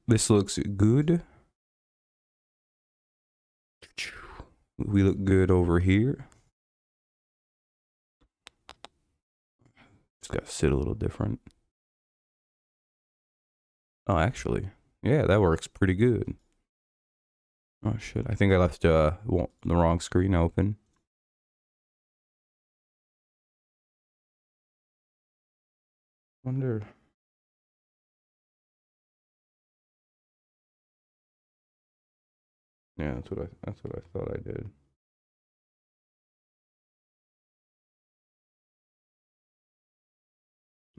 This looks good. We look good over here. Just gotta sit a little different. Oh, actually, yeah, that works pretty good. Oh shit, I think I left the wrong screen open. Wonder. Yeah, that's what I thought I did.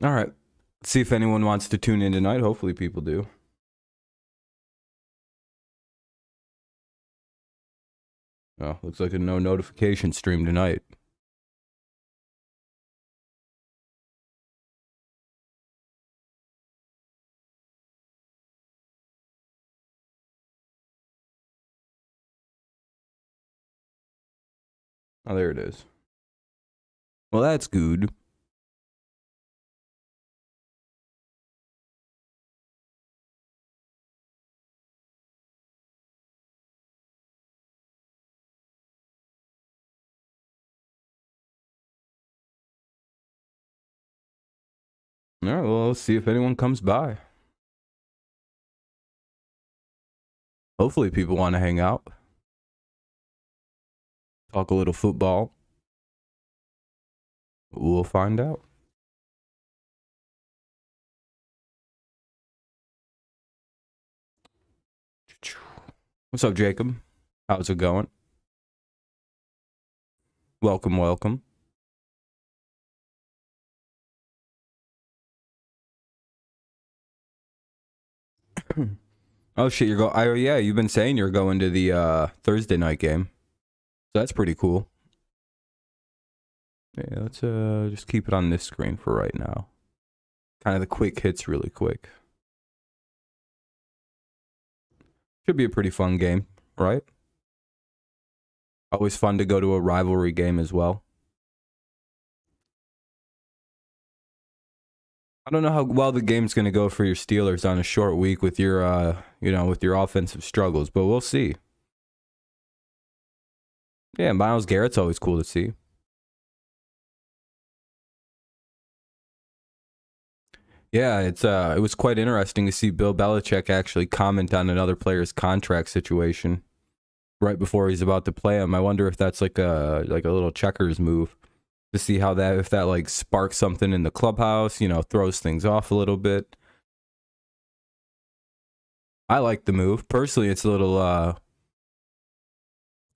All right. Let's see if anyone wants to tune in tonight. Hopefully people do. Oh, looks like a no notification stream tonight. Oh, there it is. Well, that's good. All right, well, let's see if anyone comes by. Hopefully people want to hang out. Talk a little football. We'll find out. What's up, Jacob? How's it going? Welcome, welcome. Oh shit, you're going. Yeah, you've been saying you're going to the Thursday night game. So that's pretty cool. Yeah, let's just keep it on this screen for right now. Kind of the quick hits really quick. Should be a pretty fun game, right? Always fun to go to a rivalry game as well. I don't know how well the game's going to go for your Steelers on a short week with your, with your offensive struggles, but we'll see. Yeah, Myles Garrett's always cool to see. Yeah, it was quite interesting to see Bill Belichick actually comment on another player's contract situation right before he's about to play him. I wonder if that's like a little checkers move to see how if that like sparks something in the clubhouse, throws things off a little bit. I like the move. Personally, it's a little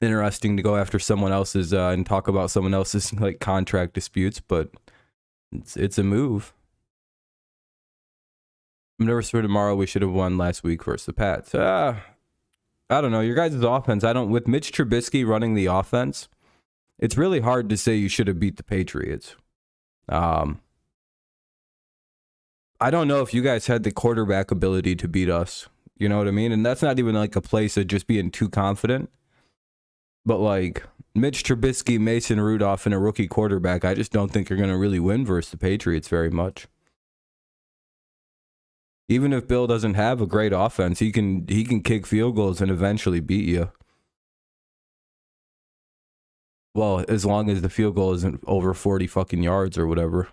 interesting to go after someone else's and talk about someone else's like contract disputes, but it's a move. I'm nervous for tomorrow. We should have won last week versus the Pats. I don't know. Your guys' offense, with Mitch Trubisky running the offense, it's really hard to say you should have beat the Patriots. I don't know if you guys had the quarterback ability to beat us. You know what I mean? And that's not even like a place of just being too confident. But like Mitch Trubisky, Mason Rudolph, and a rookie quarterback, I just don't think you're going to really win versus the Patriots very much. Even if Bill doesn't have a great offense, he can kick field goals and eventually beat you. Well, as long as the field goal isn't over 40 fucking yards or whatever.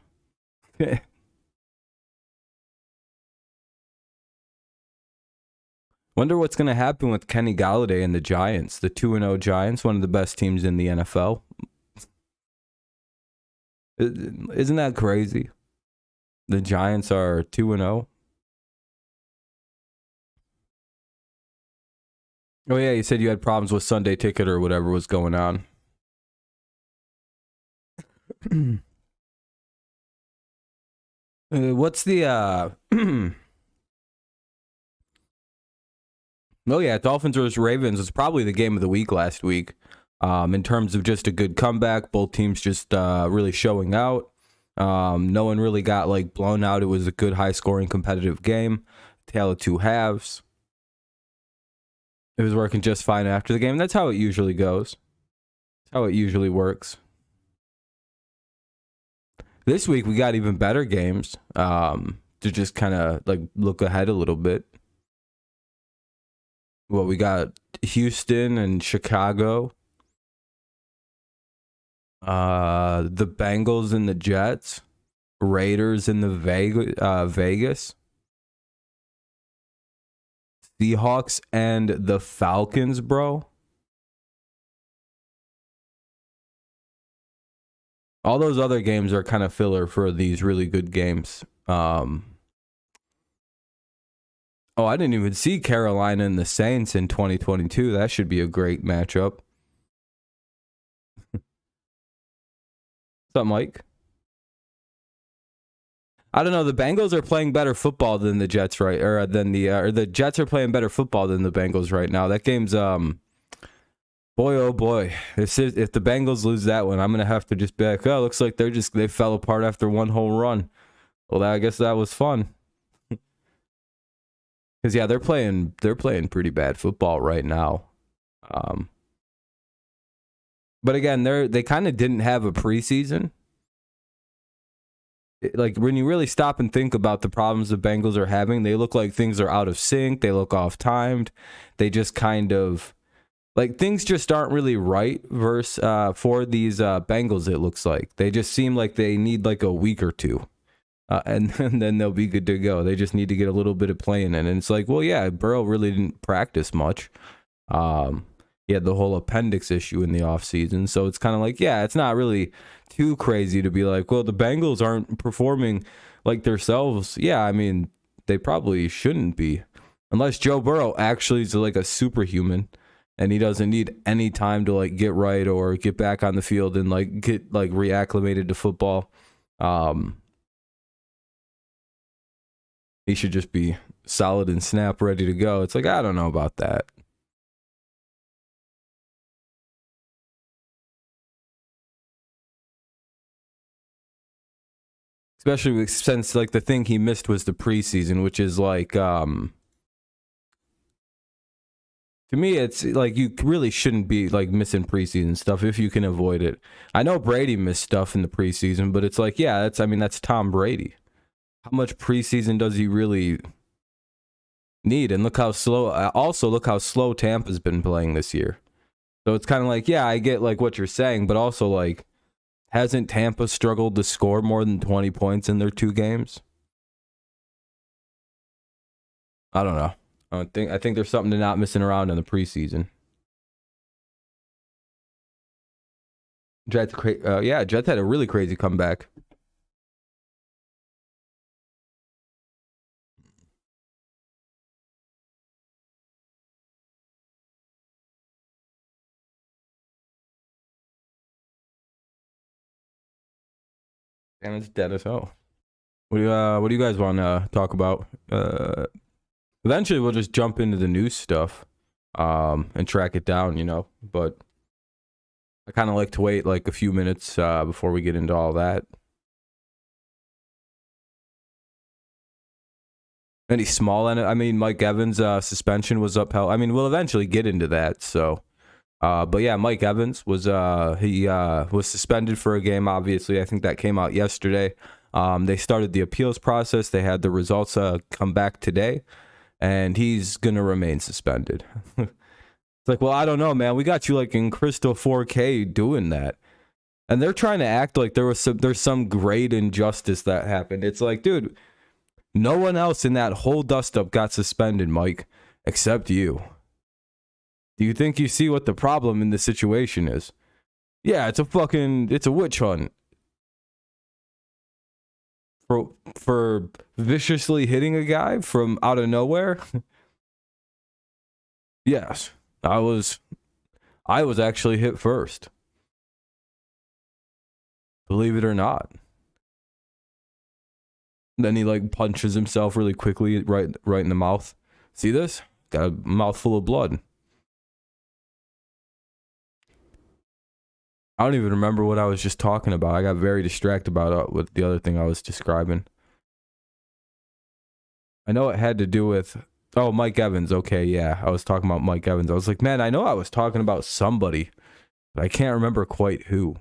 Wonder what's going to happen with Kenny Galladay and the Giants, the 2-0 Giants, one of the best teams in the NFL. Isn't that crazy? The Giants are 2-0. Oh, yeah, you said you had problems with Sunday Ticket or whatever was going on. What's the... Oh, yeah, Dolphins versus Ravens was probably the game of the week last week. In terms of just a good comeback, both teams just really showing out. No one really got like blown out. It was a good, high-scoring, competitive game. Tale of two halves. It was working just fine after the game. That's how it usually goes. That's how it usually works. This week, we got even better games to just kind of like look ahead a little bit. Well, we got Houston and Chicago. The Bengals and the Jets. Raiders and the Vegas. Seahawks and the Falcons, bro. All those other games are kind of filler for these really good games. Oh, I didn't even see Carolina and the Saints in 2022. That should be a great matchup. What's up, Mike? I don't know. The Bengals are playing better football than the Jets, right? Or the Jets are playing better football than the Bengals right now. That game's boy, oh boy. If the Bengals lose that one, I'm gonna have to just be like, oh, looks like they fell apart after one whole run. Well, I guess that was fun. Because yeah, they're playing pretty bad football right now. But again, they kind of didn't have a preseason. Like when you really stop and think about the problems the Bengals are having, they look like things are out of sync. They look off timed. They just kind of like things just aren't really right for these Bengals. It looks like they just seem like they need like a week or two. And then they'll be good to go. They just need to get a little bit of playing in. And it's like, well, yeah, Burrow really didn't practice much. He had the whole appendix issue in the offseason. So it's kind of like, yeah, it's not really too crazy to be like, well, the Bengals aren't performing like themselves. Yeah, I mean, they probably shouldn't be. Unless Joe Burrow actually is like a superhuman and he doesn't need any time to like get right or get back on the field and like get like reacclimated to football. He should just be solid and snap, ready to go. It's like, I don't know about that. Especially since like the thing he missed was the preseason, which is like to me it's like you really shouldn't be like missing preseason stuff if you can avoid it. I know Brady missed stuff in the preseason, but it's like, yeah, that's Tom Brady. How much preseason does he really need? And look how slow Tampa's been playing this year. So it's kind of like, yeah, I get like what you're saying, but also like, hasn't Tampa struggled to score more than 20 points in their 2 games? I don't know. I think there's something to not missing around in the preseason. Jets had a really crazy comeback. And it's dead as hell. What do you guys want to talk about? Eventually we'll just jump into the news stuff and track it down, but I kind of like to wait like a few minutes before we get into all that. Any small I mean, Mike Evans' suspension was upheld. I mean, we'll eventually get into that. So, but yeah, Mike Evans was was suspended for a game. Obviously, I think that came out yesterday. They started the appeals process. They had the results come back today, and he's gonna remain suspended. It's like, well, I don't know, man. We got you like in crystal 4K doing that, and they're trying to act like there's some great injustice that happened. It's like, dude. No one else in that whole dust-up got suspended, Mike, except you. Do you think you see what the problem in this situation is? Yeah, it's a witch hunt. For viciously hitting a guy from out of nowhere? Yes, I was actually hit first. Believe it or not. Then he like punches himself really quickly right in the mouth. See this? Got a mouthful of blood. I don't even remember what I was just talking about. I got very distracted about with the other thing I was describing. I know it had to do with Mike Evans. Okay, yeah. I was talking about Mike Evans. I was like, man, I know I was talking about somebody, but I can't remember quite who.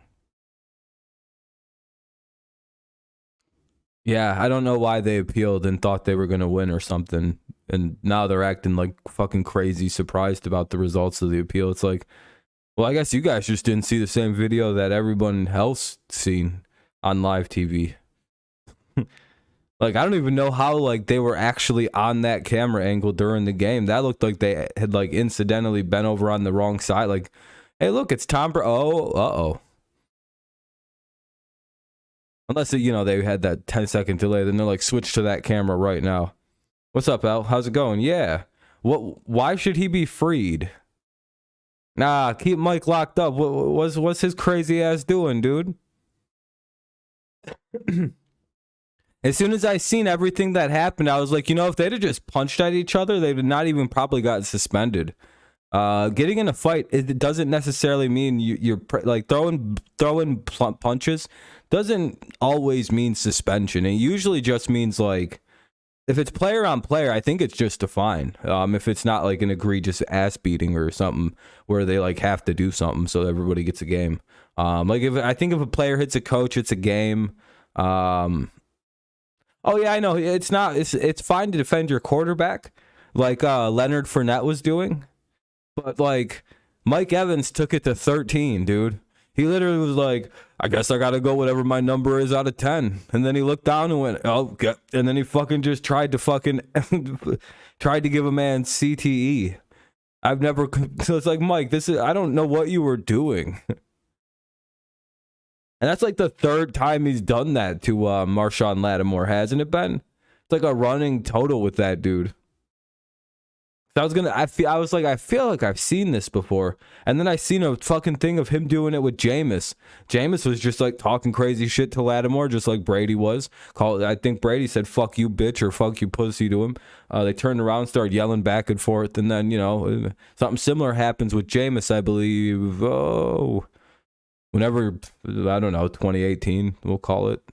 Yeah, I don't know why they appealed and thought they were going to win or something. And now they're acting like fucking crazy surprised about the results of the appeal. It's like, well, I guess you guys just didn't see the same video that everyone else seen on live TV. Like, I don't even know how, like, they were actually on that camera angle during the game. That looked like they had, like, incidentally been over on the wrong side. Like, hey, look, it's Oh, uh-oh. Unless, you know, they had that 10-second delay. Then they're like, switch to that camera right now. What's up, Al? How's it going? Yeah. Why should he be freed? Nah, keep Mike locked up. What's his crazy ass doing, dude? As soon as I seen everything that happened, I was like, you know, if they'd have just punched at each other, they'd have not even probably gotten suspended. Getting in a fight, it doesn't necessarily mean you're like throwing punches doesn't always mean suspension. It usually just means, like, if it's player on player, I think it's just a fine. If it's not like an egregious ass beating or something where they like have to do something so everybody gets a game. Like if a player hits a coach, it's a game. Oh yeah, I know. It's fine to defend your quarterback, like Leonard Fournette was doing, but like Mike Evans took it to 13, dude. He literally was like, I guess I gotta go whatever my number is out of 10. And then he looked down and went, oh, God. And then he fucking just tried to give a man CTE. So it's like, Mike, I don't know what you were doing. And that's like the third time he's done that to Marshawn Lattimore, hasn't it been? It's like a running total with that dude. So I feel like I've seen this before. And then I seen a fucking thing of him doing it with Jameis. Jameis was just like talking crazy shit to Lattimore, just like Brady was. I think Brady said, fuck you, bitch, or fuck you, pussy to him. They turned around, started yelling back and forth. And then, you know, something similar happens with Jameis, I believe. Oh, whenever, I don't know, 2018, we'll call it.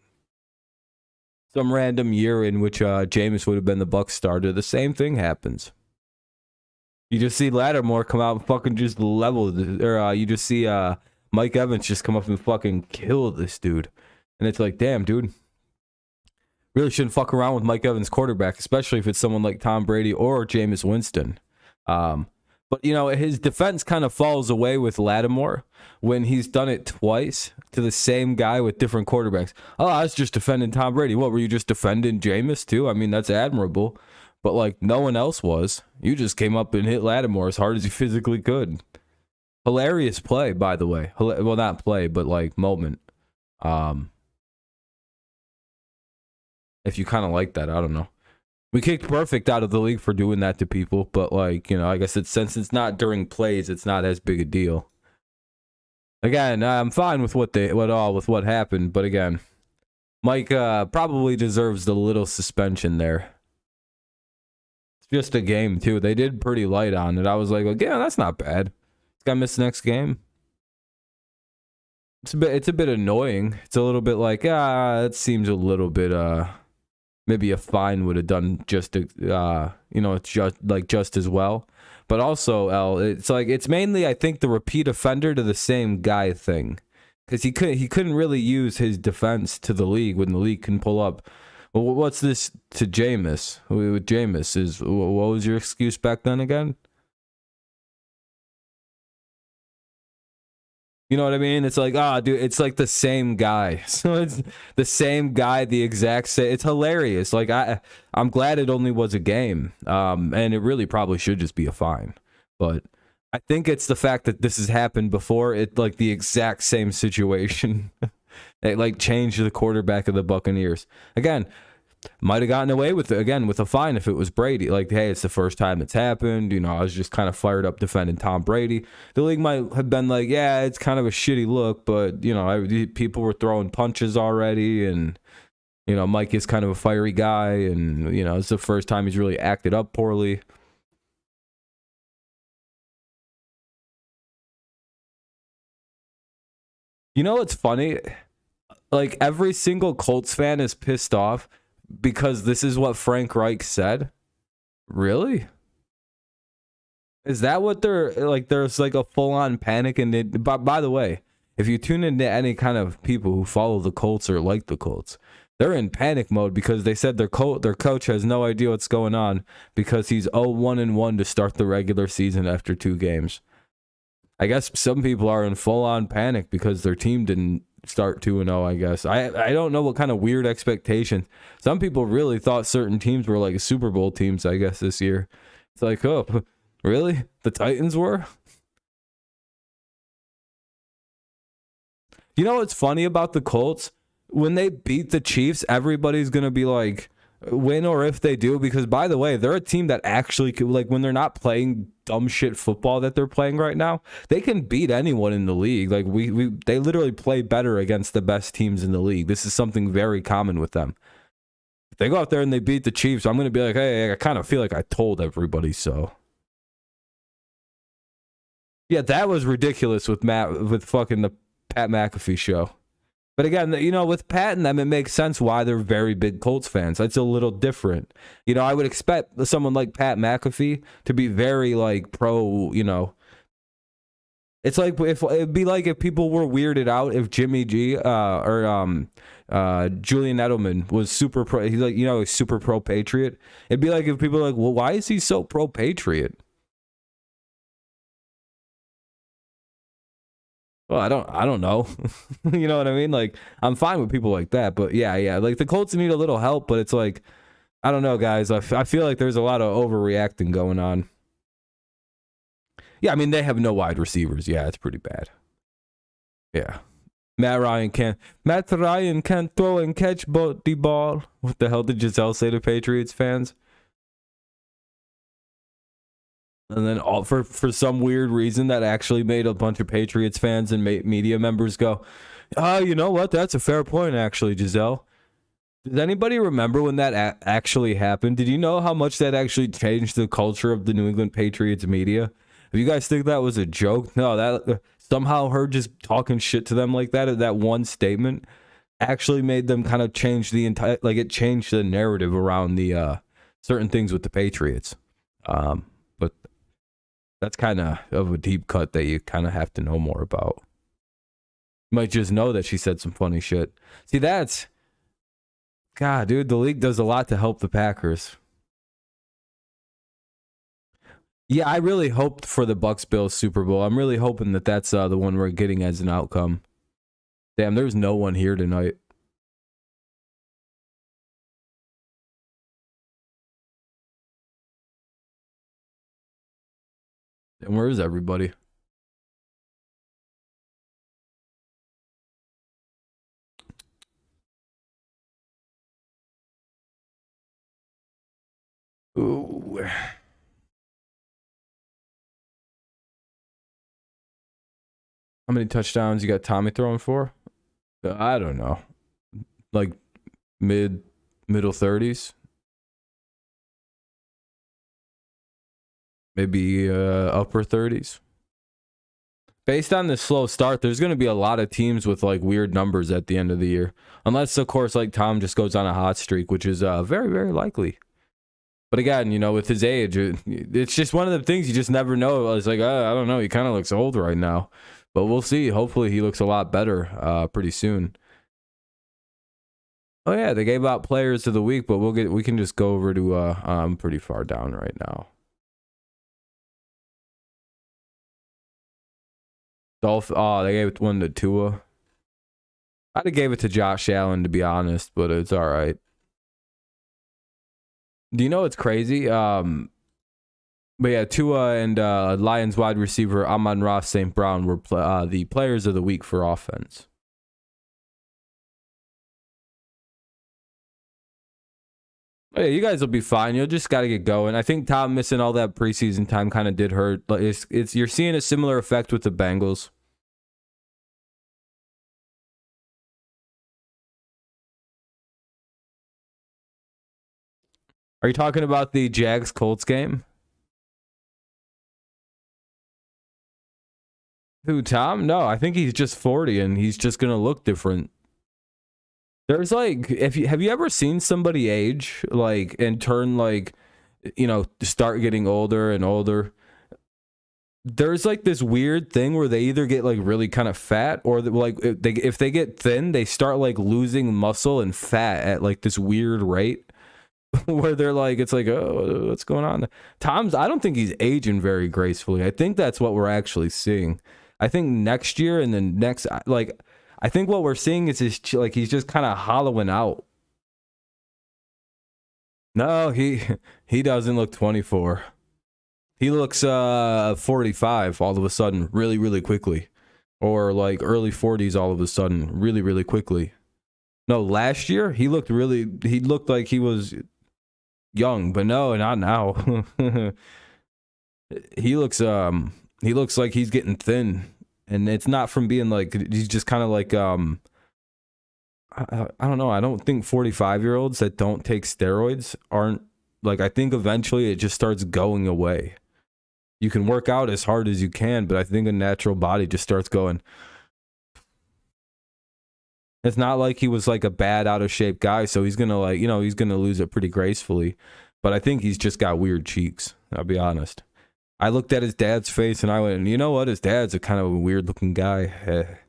Some random year in which Jameis would have been the Bucs starter. The same thing happens. You just see Lattimore come out and fucking just level, or you just see Mike Evans just come up and fucking kill this dude. And it's like, damn, dude. Really shouldn't fuck around with Mike Evans' quarterback, especially if it's someone like Tom Brady or Jameis Winston. But, you know, his defense kind of falls away with Lattimore when he's done it twice to the same guy with different quarterbacks. Oh, I was just defending Tom Brady. What, were you just defending Jameis too? I mean, that's admirable. But, like, no one else was. You just came up and hit Lattimore as hard as you physically could. Hilarious play, by the way. Well, not play, but, like, moment. If you kind of like that, I don't know. We kicked Perfect out of the league for doing that to people, but, like, you know, I guess since it's not during plays, it's not as big a deal. Again, I'm fine with what happened, but again, Mike probably deserves the little suspension there. It's just a game too. They did pretty light on it. I was like, yeah, that's not bad. This guy missed the next game. It's a bit annoying. It's a little bit like, it seems a little bit maybe a fine would have done just just as well. But also, it's like it's mainly, I think, the repeat offender to the same guy thing, because he couldn't really use his defense to the league when the league can pull up. Well, what's this to Jameis? With Jameis, what was your excuse back then again? You know what I mean? It's like, dude, it's like the same guy. So it's the same guy, the exact same. It's hilarious. Like, I'm glad it only was a game. And it really probably should just be a fine. But I think it's the fact that this has happened before. It like the exact same situation. It like changed the quarterback of the Buccaneers. Again, might have gotten away with it again with a fine if it was Brady. Like, hey, it's the first time it's happened. You know, I was just kind of fired up defending Tom Brady. The league might have been like, yeah, it's kind of a shitty look, but, you know, people were throwing punches already, and, you know, Mike is kind of a fiery guy, and, you know, it's the first time he's really acted up poorly. You know what's funny? Like, every single Colts fan is pissed off because this is what Frank Reich said. Really? Is that what they're like? There's like a full-on panic, and by the way, if you tune into any kind of people who follow the Colts or like the Colts, They're in panic mode because they said their coach has no idea what's going on because he's 0-1-1 to start the regular season after 2 games. I guess some people are in full-on panic because their team didn't start 2-0, I guess. I don't know what kind of weird expectation. Some people really thought certain teams were like Super Bowl teams, I guess, this year. It's like, oh, really? The Titans were? You know what's funny about the Colts? When they beat the Chiefs, everybody's going to be like, win or if they do, because by the way, they're a team that actually could, like, when they're not playing dumb shit football that they're playing right now, they can beat anyone in the league. Like they literally play better against the best teams in the league. This is something very common with them. If they go out there and they beat the Chiefs, I'm going to be like, hey, I kind of feel like I told everybody so. Yeah, that was ridiculous with fucking the Pat McAfee show. But again, you know, with Pat and them, it makes sense why they're very big Colts fans. It's a little different. You know, I would expect someone like Pat McAfee to be very, like, pro, you know. It's like, it'd be like if people were weirded out if Jimmy G or Julian Edelman was super pro. He's like, you know, super pro-patriot. It'd be like if people were like, well, why is he so pro-patriot? Well, I don't know. You know what I mean? Like, I'm fine with people like that, but yeah. Like, the Colts need a little help, but it's like, I don't know, guys. I feel like there's a lot of overreacting going on. Yeah, I mean, they have no wide receivers. Yeah, it's pretty bad. Yeah. Matt Ryan can't throw and catch the ball. What the hell did Giselle say to Patriots fans? And then for some weird reason that actually made a bunch of Patriots fans and media members go, oh, you know what? That's a fair point, actually, Giselle. Does anybody remember when that actually happened? Did you know how much that actually changed the culture of the New England Patriots media? If you guys think that was a joke, no, that somehow her just talking shit to them like that one statement actually made them kind of change the entire, like, it changed the narrative around the certain things with the Patriots. But that's kind of a deep cut that you kind of have to know more about. You might just know that she said some funny shit. See, that's... God, dude, the league does a lot to help the Packers. Yeah, I really hoped for the Bucs-Bills Super Bowl. I'm really hoping that that's the one we're getting as an outcome. Damn, there's no one here tonight. And where is everybody? Ooh. How many touchdowns you got Tommy throwing for? I don't know. Like middle 30s? Maybe upper 30s? Based on this slow start, there's going to be a lot of teams with like weird numbers at the end of the year. Unless, of course, like Tom just goes on a hot streak, which is very, very likely. But again, you know, with his age, it's just one of the things you just never know. It's like, I don't know, he kind of looks old right now. But we'll see. Hopefully he looks a lot better pretty soon. Oh yeah, they gave out players of the week, but we can just go over to I'm pretty far down right now. They gave one to Tua. I'd have gave it to Josh Allen, to be honest, but it's all right. Do you know what's crazy? But yeah, Tua and Lions wide receiver Amon-Ra St. Brown were the players of the week for offense. Oh, yeah, you guys will be fine. You'll just got to get going. I think Tom missing all that preseason time kind of did hurt. But it's you're seeing a similar effect with the Bengals. Are you talking about the Jags-Colts game? Who, Tom? No, I think he's just 40 and he's just going to look different. There's like, have you ever seen somebody age like and turn like, you know, start getting older and older? there's like this weird thing where they either get like really kind of fat or like if they get thin, they start like losing muscle and fat at like this weird rate where they're like, it's like, oh, what's going on? Tom's, I don't think he's aging very gracefully. I think that's what we're actually seeing. I think next year and then next, like, I think what we're seeing is like he's just kind of hollowing out. No, he doesn't look 24. He looks 45 all of a sudden, really, really quickly. Or like early 40s all of a sudden, really, really quickly. No, last year he looked like he was young, but no, not now. he looks like he's getting thin. And it's not from being like, he's just kind of like I don't know. I don't think 45-year-olds that don't take steroids aren't like, I think eventually it just starts going away. You can work out as hard as you can, but I think a natural body just starts going. It's not like he was like a bad out of shape guy, so he's gonna like, he's gonna lose it pretty gracefully. But I think he's just got weird cheeks. I'll be honest. I looked at his dad's face and I went, you know what? His dad's a kind of a weird looking guy.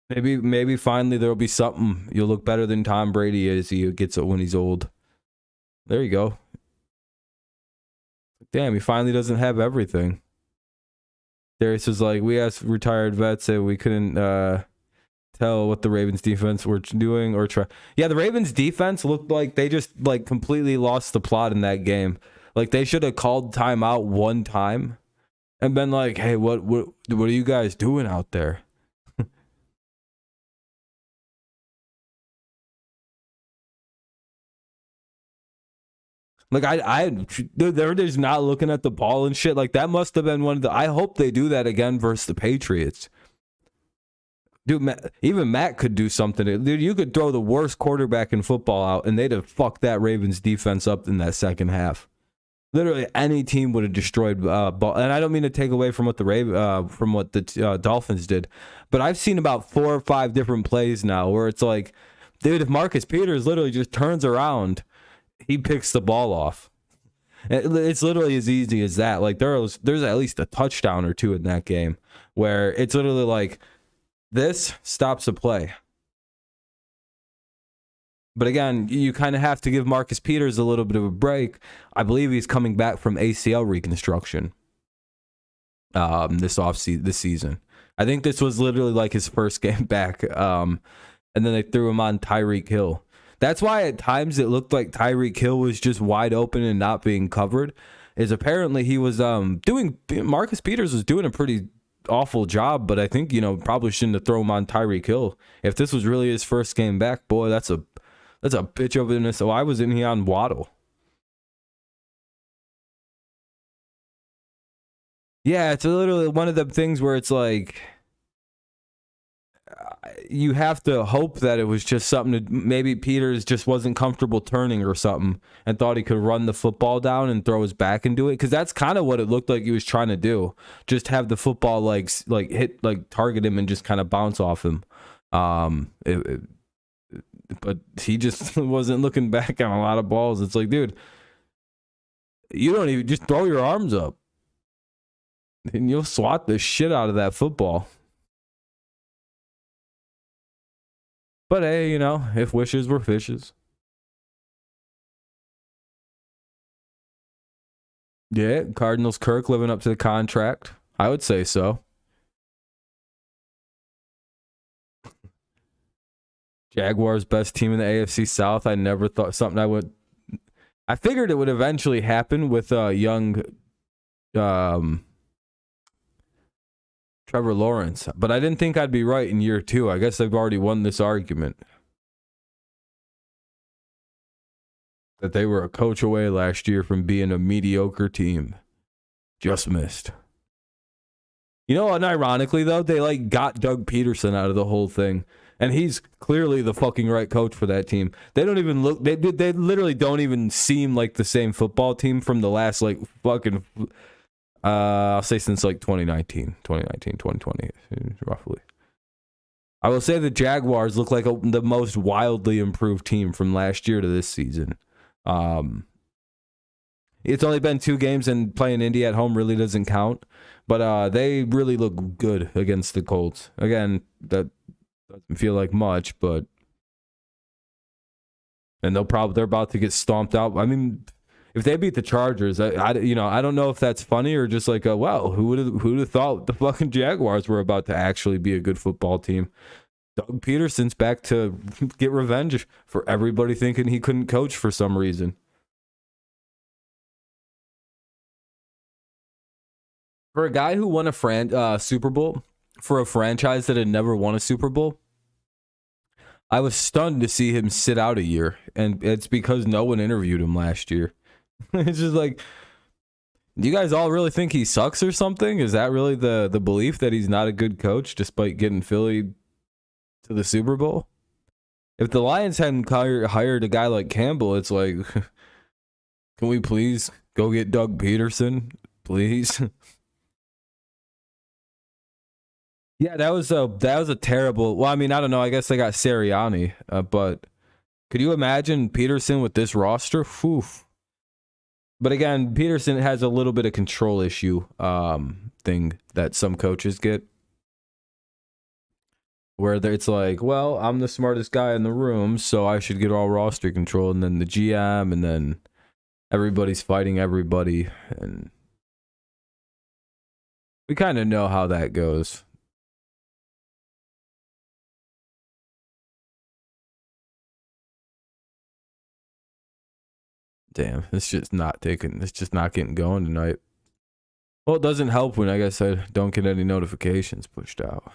Maybe finally there'll be something. You'll look better than Tom Brady as he gets it when he's old. There you go. Damn, he finally doesn't have everything. Darius is like, we asked retired vets that we couldn't tell what the Ravens defense were doing or try. Yeah, the Ravens defense looked like they just like completely lost the plot in that game. Like they should have called timeout one time and been like, hey, what are you guys doing out there? Like they're just not looking at the ball and shit. Like that must have been one of the. I hope they do that again versus the Patriots. Dude, even Matt could do something. Dude, you could throw the worst quarterback in football out, and they'd have fucked that Ravens defense up in that second half. Literally, any team would have destroyed ball. And I don't mean to take away from what the Dolphins did, but I've seen about 4 or 5 different plays now where it's like, dude, if Marcus Peters literally just turns around, he picks the ball off. It's literally as easy as that. Like there's at least a touchdown or two in that game where it's literally like this stops a play. But again, you kind of have to give Marcus Peters a little bit of a break. I believe he's coming back from ACL reconstruction this season. I think this was literally like his first game back. And then they threw him on Tyreek Hill. That's why at times it looked like Tyreek Hill was just wide open and not being covered. Is apparently he was Marcus Peters was doing a pretty awful job, but I think, probably shouldn't have thrown him on Tyreek Hill. If this was really his first game back, boy, that's a bitch over in this. So I was in here on Waddle. Yeah, it's literally one of the things where it's like, you have to hope that it was just something to, maybe Peters just wasn't comfortable turning or something and thought he could run the football down and throw his back into it, because that's kind of what it looked like he was trying to do, just have the football like hit, like target him and just kind of bounce off him. But he just wasn't looking back on a lot of balls. It's like, dude, you don't even, just throw your arms up and you'll swat the shit out of that football. But hey, if wishes were fishes. Yeah, Cardinals Kirk living up to the contract. I would say so. Jaguars best team in the AFC South. I never thought I figured it would eventually happen with young Trevor Lawrence, but I didn't think I'd be right in year 2. I guess they've already won this argument that they were a coach away last year from being a mediocre team. Just missed. And ironically though, they got Doug Peterson out of the whole thing, and he's clearly the fucking right coach for that team. They don't even look. They literally don't even seem like the same football team from the last fucking. I'll say since 2019, 2020, roughly. I will say the Jaguars look like the most wildly improved team from last year to this season. It's only been 2 games, and playing Indy at home really doesn't count. But they really look good against the Colts. Again, that doesn't feel like much, but and they're about to get stomped out. I mean, if they beat the Chargers, I don't know if that's funny or just like, well, who would have thought the fucking Jaguars were about to actually be a good football team? Doug Peterson's back to get revenge for everybody thinking he couldn't coach for some reason. For a guy who won a Super Bowl for a franchise that had never won a Super Bowl, I was stunned to see him sit out a year, and it's because no one interviewed him last year. It's just like, do you guys all really think he sucks or something? Is that really the belief that he's not a good coach despite getting Philly to the Super Bowl? If the Lions hadn't hired a guy like Campbell, it's like, can we please go get Doug Peterson, please? Yeah, that was a terrible. Well, I mean, I don't know. I guess they got Sirianni, but could you imagine Peterson with this roster? Oof. But again, Peterson has a little bit of control issue thing that some coaches get, where it's like, well, I'm the smartest guy in the room, so I should get all roster control, and then the GM, and then everybody's fighting everybody, and we kind of know how that goes. Damn, it's just not getting going tonight. Well, it doesn't help when, I guess, I don't get any notifications pushed out.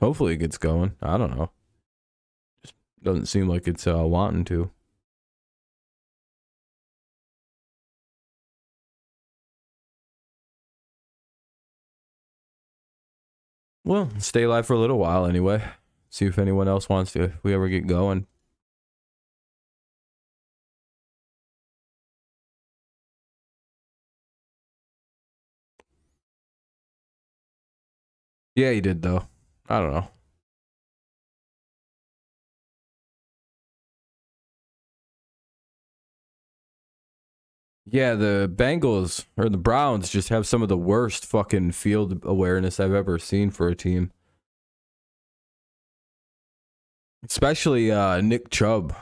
Hopefully it gets going. I don't know. Just doesn't seem like it's wanting to. Well, stay live for a little while anyway. See if anyone else wants to, if we ever get going. Yeah, he did, though. I don't know. Yeah, the Bengals or the Browns just have some of the worst fucking field awareness I've ever seen for a team. Especially Nick Chubb.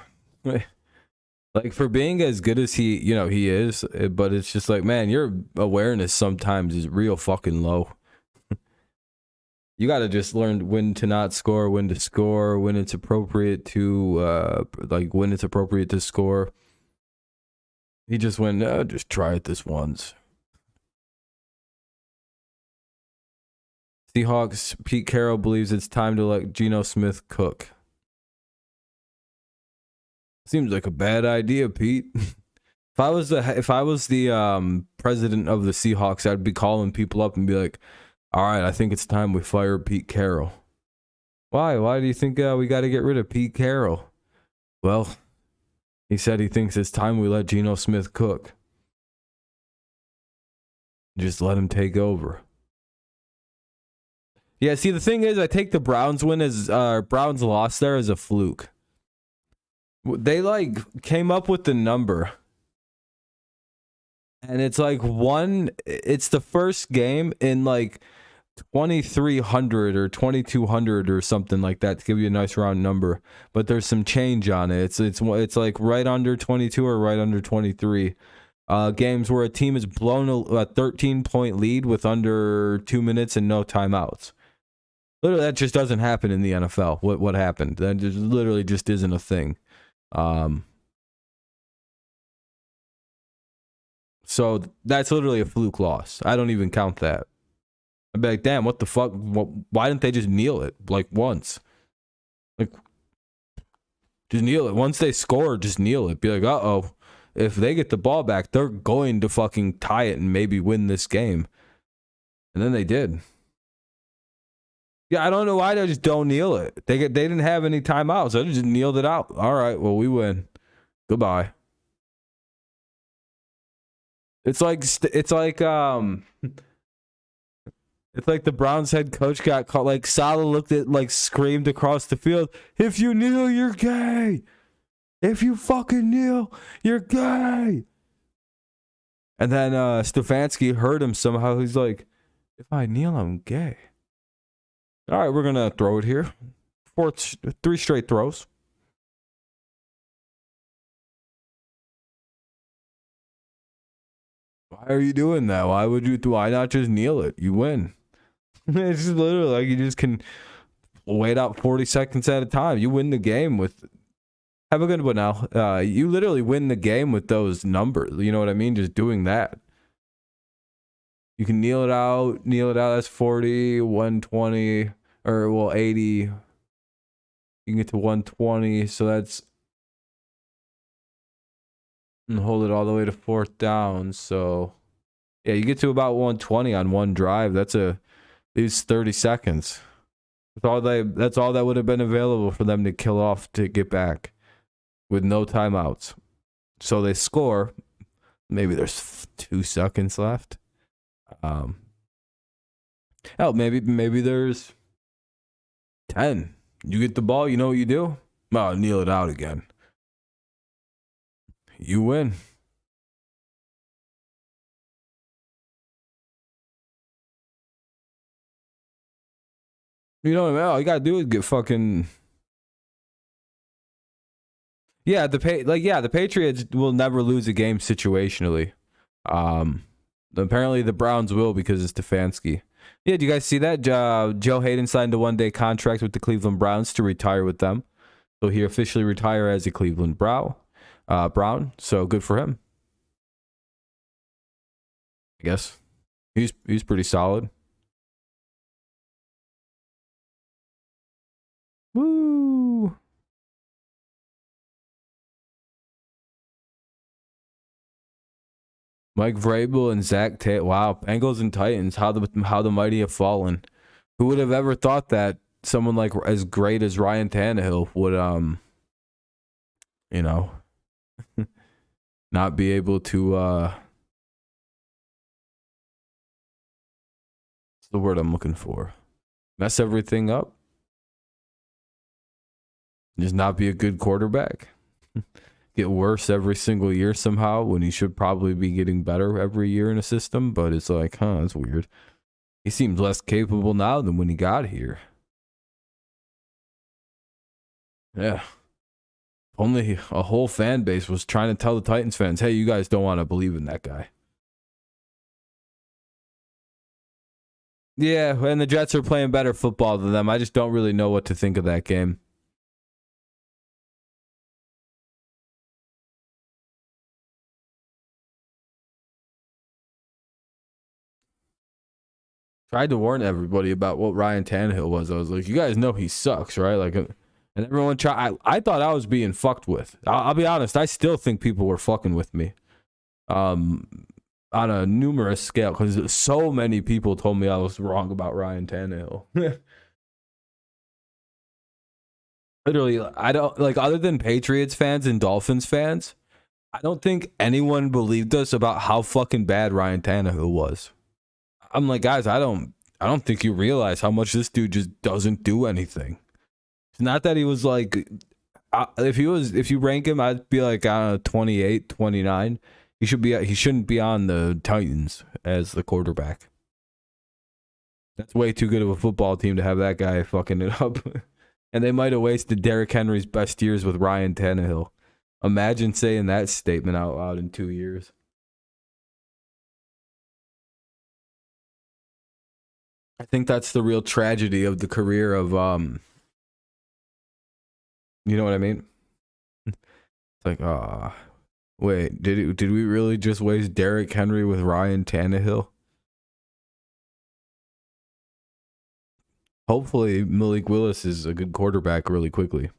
Like, for being as good as he is, but it's just like, man, your awareness sometimes is real fucking low. You got to just learn when to not score, when to score, when it's appropriate to when it's appropriate to score. He just went, just try it this once. Seahawks, Pete Carroll believes it's time to let Geno Smith cook. Seems like a bad idea, Pete. If I was the president of the Seahawks, I'd be calling people up and be like, all right, I think it's time we fire Pete Carroll. Why? Why do you think we got to get rid of Pete Carroll? Well, he said he thinks it's time we let Geno Smith cook. Just let him take over. Yeah, see, the thing is, I take the Browns Browns loss there as a fluke. They came up with the number. And it's it's the first game in 2,300 or 2,200 or something like that, to give you a nice round number. But there's some change on it. It's like right under 22 or right under 23. Games where a team has blown a 13-point lead with under 2 minutes and no timeouts. Literally, that just doesn't happen in the NFL. What happened? That just literally just isn't a thing. So that's literally a fluke loss. I don't even count that. I'd be like, damn, what the fuck? Why didn't they just kneel it once? Just kneel it. Once they score, just kneel it. Be like, uh-oh. If they get the ball back, they're going to fucking tie it and maybe win this game. And then they did. Yeah, I don't know why they just don't kneel it. They didn't have any timeouts. So they just kneeled it out. All right, well, we win. Goodbye. It's like the Browns head coach got caught. Like Salah looked at, like, screamed across the field, "If you kneel, you're gay. If you fucking kneel, you're gay." And then Stefanski heard him somehow. He's like, "If I kneel, I'm gay." All right, we're gonna throw it here. 3 straight throws. Why are you doing that? Why not just kneel it? You win. It's just literally like you just can wait out 40 seconds at a time. You win the game with. Have a good one now. You literally win the game with those numbers. You know what I mean? Just doing that. You can kneel it out. That's 40, 120, or, well, 80. You can get to 120. So that's. And hold it all the way to 4th down. So, yeah, you get to about 120 on one drive. That's these 30 seconds. That's all that would have been available for them to kill off to get back with no timeouts. So they score. Maybe there's 2 seconds left. Maybe there's 10. You get the ball, you know what you do? Oh, kneel it out again. You win. You know what I mean? All you gotta do is get fucking. Yeah, the Patriots will never lose a game situationally. Apparently the Browns will because it's Stefanski. Yeah, do you guys see that? Joe Hayden signed a 1-day contract with the Cleveland Browns to retire with them. So he officially retire as a Cleveland Brown. So good for him. I guess he's pretty solid. Woo! Mike Vrabel and Zach Taylor. Wow, Bengals and Titans. How the mighty have fallen. Who would have ever thought that someone like as great as Ryan Tannehill would not be able to what's the word I'm looking for? Mess everything up. Just not be a good quarterback. Get worse every single year somehow when he should probably be getting better every year in a system. But it's like, that's weird. He seems less capable now than when he got here. Yeah. Only a whole fan base was trying to tell the Titans fans, hey, you guys don't want to believe in that guy. Yeah, and the Jets are playing better football than them. I just don't really know what to think of that game. Tried to warn everybody about what Ryan Tannehill was. I was like, you guys know he sucks, right? Like, and everyone I thought I was being fucked with. I'll be honest. I still think people were fucking with me. On a numerous scale, because so many people told me I was wrong about Ryan Tannehill. Literally, I don't like, other than Patriots fans and Dolphins fans, I don't think anyone believed us about how fucking bad Ryan Tannehill was. I'm like, guys, I don't think you realize how much this dude just doesn't do anything. It's not that he was like, if you rank him, I'd be like 28, 29. He shouldn't be on the Titans as the quarterback. That's way too good of a football team to have that guy fucking it up. And they might have wasted Derrick Henry's best years with Ryan Tannehill. Imagine saying that statement out loud in 2 years. I think that's the real tragedy of the career of you know what I mean? It's like, wait, did we really just waste Derrick Henry with Ryan Tannehill? Hopefully Malik Willis is a good quarterback really quickly.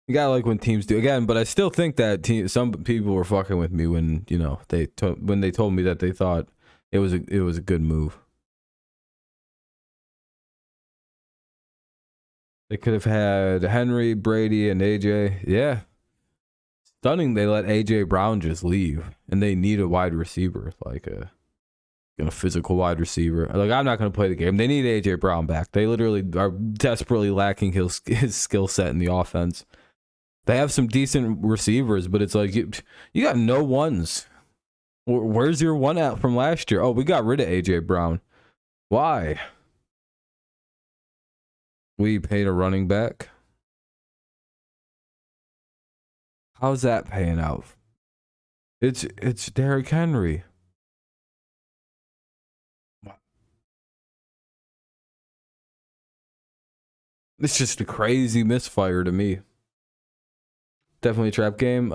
You gotta like when teams do again, but I still think that some people were fucking with me when they told me that they thought it was a good move. They could have had Henry, Brady, and AJ. Yeah. Stunning they let AJ Brown just leave. And they need a wide receiver, like a physical wide receiver. Like, I'm not going to play the game. They need AJ Brown back. They literally are desperately lacking his skill set in the offense. They have some decent receivers, but it's like you got no ones. Where's your one at from last year? Oh, we got rid of AJ Brown. Why? We paid a running back. How's that paying out? It's Derrick Henry. It's just a crazy misfire to me. Definitely a trap game.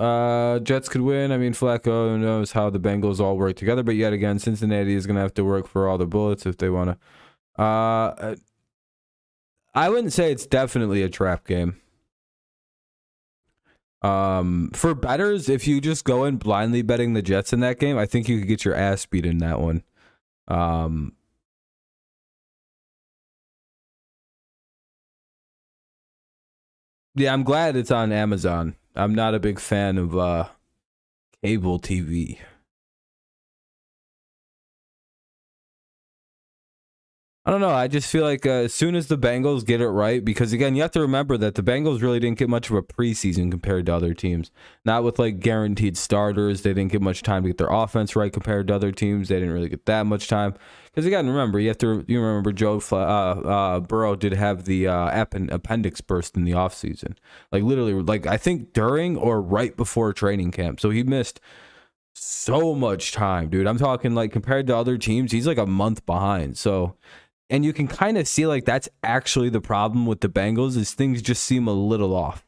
Jets could win. I mean, Flacco knows how the Bengals all work together, but yet again, Cincinnati is going to have to work for all the bullets if they want to. I wouldn't say it's definitely a trap game. For bettors, if you just go in blindly betting the Jets in that game, I think you could get your ass beat in that one. Yeah, I'm glad it's on Amazon. I'm not a big fan of cable TV. I don't know. I just feel like as soon as the Bengals get it right, because again, you have to remember that the Bengals really didn't get much of a preseason compared to other teams. Not with like guaranteed starters. They didn't get much time to get their offense right compared to other teams. They didn't really get that much time. Because again, remember, you remember Joe Burrow did have the appendix burst in the offseason. Like literally, like I think during or right before training camp. So he missed so much time, dude. I'm talking like compared to other teams, he's like a month behind. So. And you can kind of see like that's actually the problem with the Bengals is things just seem a little off.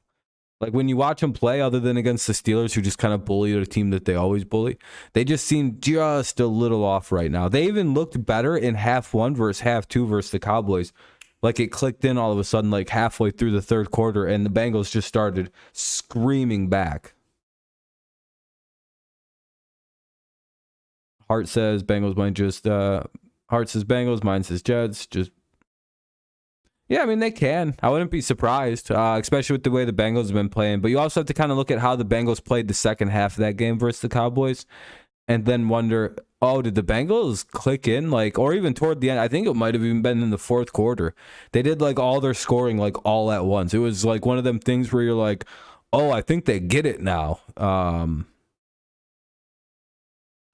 Like when you watch them play, other than against the Steelers, who just kind of bullied a team that they always bully, they just seem just a little off right now. They even looked better in half one versus half two versus the Cowboys. Like it clicked in all of a sudden, like halfway through the third quarter, and the Bengals just started screaming back. Hart says Bengals might just... Hart says Bengals, mine says Jets. Just yeah, I mean they can. I wouldn't be surprised, especially with the way the Bengals have been playing. But you also have to kind of look at how the Bengals played the second half of that game versus the Cowboys, and then wonder, oh, did the Bengals click in like, or even toward the end? I think it might have even been in the fourth quarter. They did like all their scoring like all at once. It was like one of them things where you're like, oh, I think they get it now.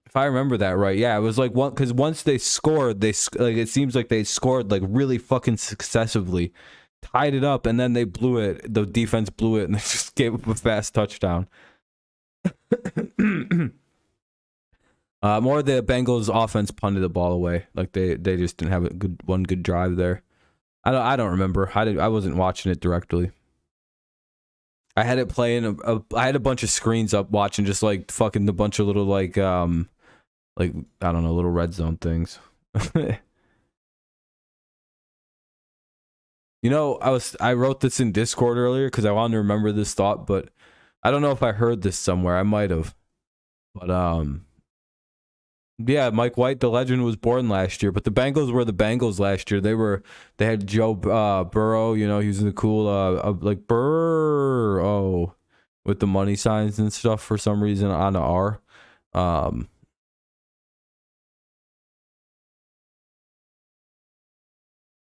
If I remember that right, yeah, it was like one because once they scored, like it seems like they scored like really fucking successively, tied it up, and then they blew it. The defense blew it, and they just gave up a fast touchdown. More the Bengals offense punted the ball away. Like they just didn't have a good drive there. I don't remember. I wasn't watching it directly. I had it playing. I had a bunch of screens up watching just like fucking a bunch of little like I don't know, little red zone things. You know, I wrote this in Discord earlier because I wanted to remember this thought, but I don't know if I heard this somewhere. I might have. But yeah, Mike White, the legend, was born last year, but the Bengals were the Bengals last year. They had Joe Burrow, you know, he was the cool like Burrow with the money signs and stuff for some reason on the R.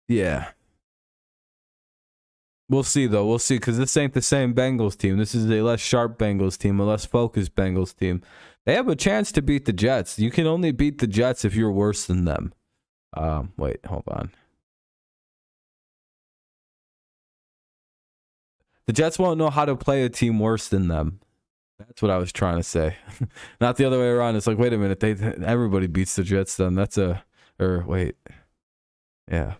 Yeah. We'll see, though. We'll see, because this ain't the same Bengals team. This is a less sharp Bengals team, a less focused Bengals team. They have a chance to beat the Jets. You can only beat the Jets if you're worse than them. Wait, hold on. The Jets won't know how to play a team worse than them. That's what I was trying to say. Not the other way around. It's like, wait a minute. Everybody beats the Jets then. Wait. Yeah.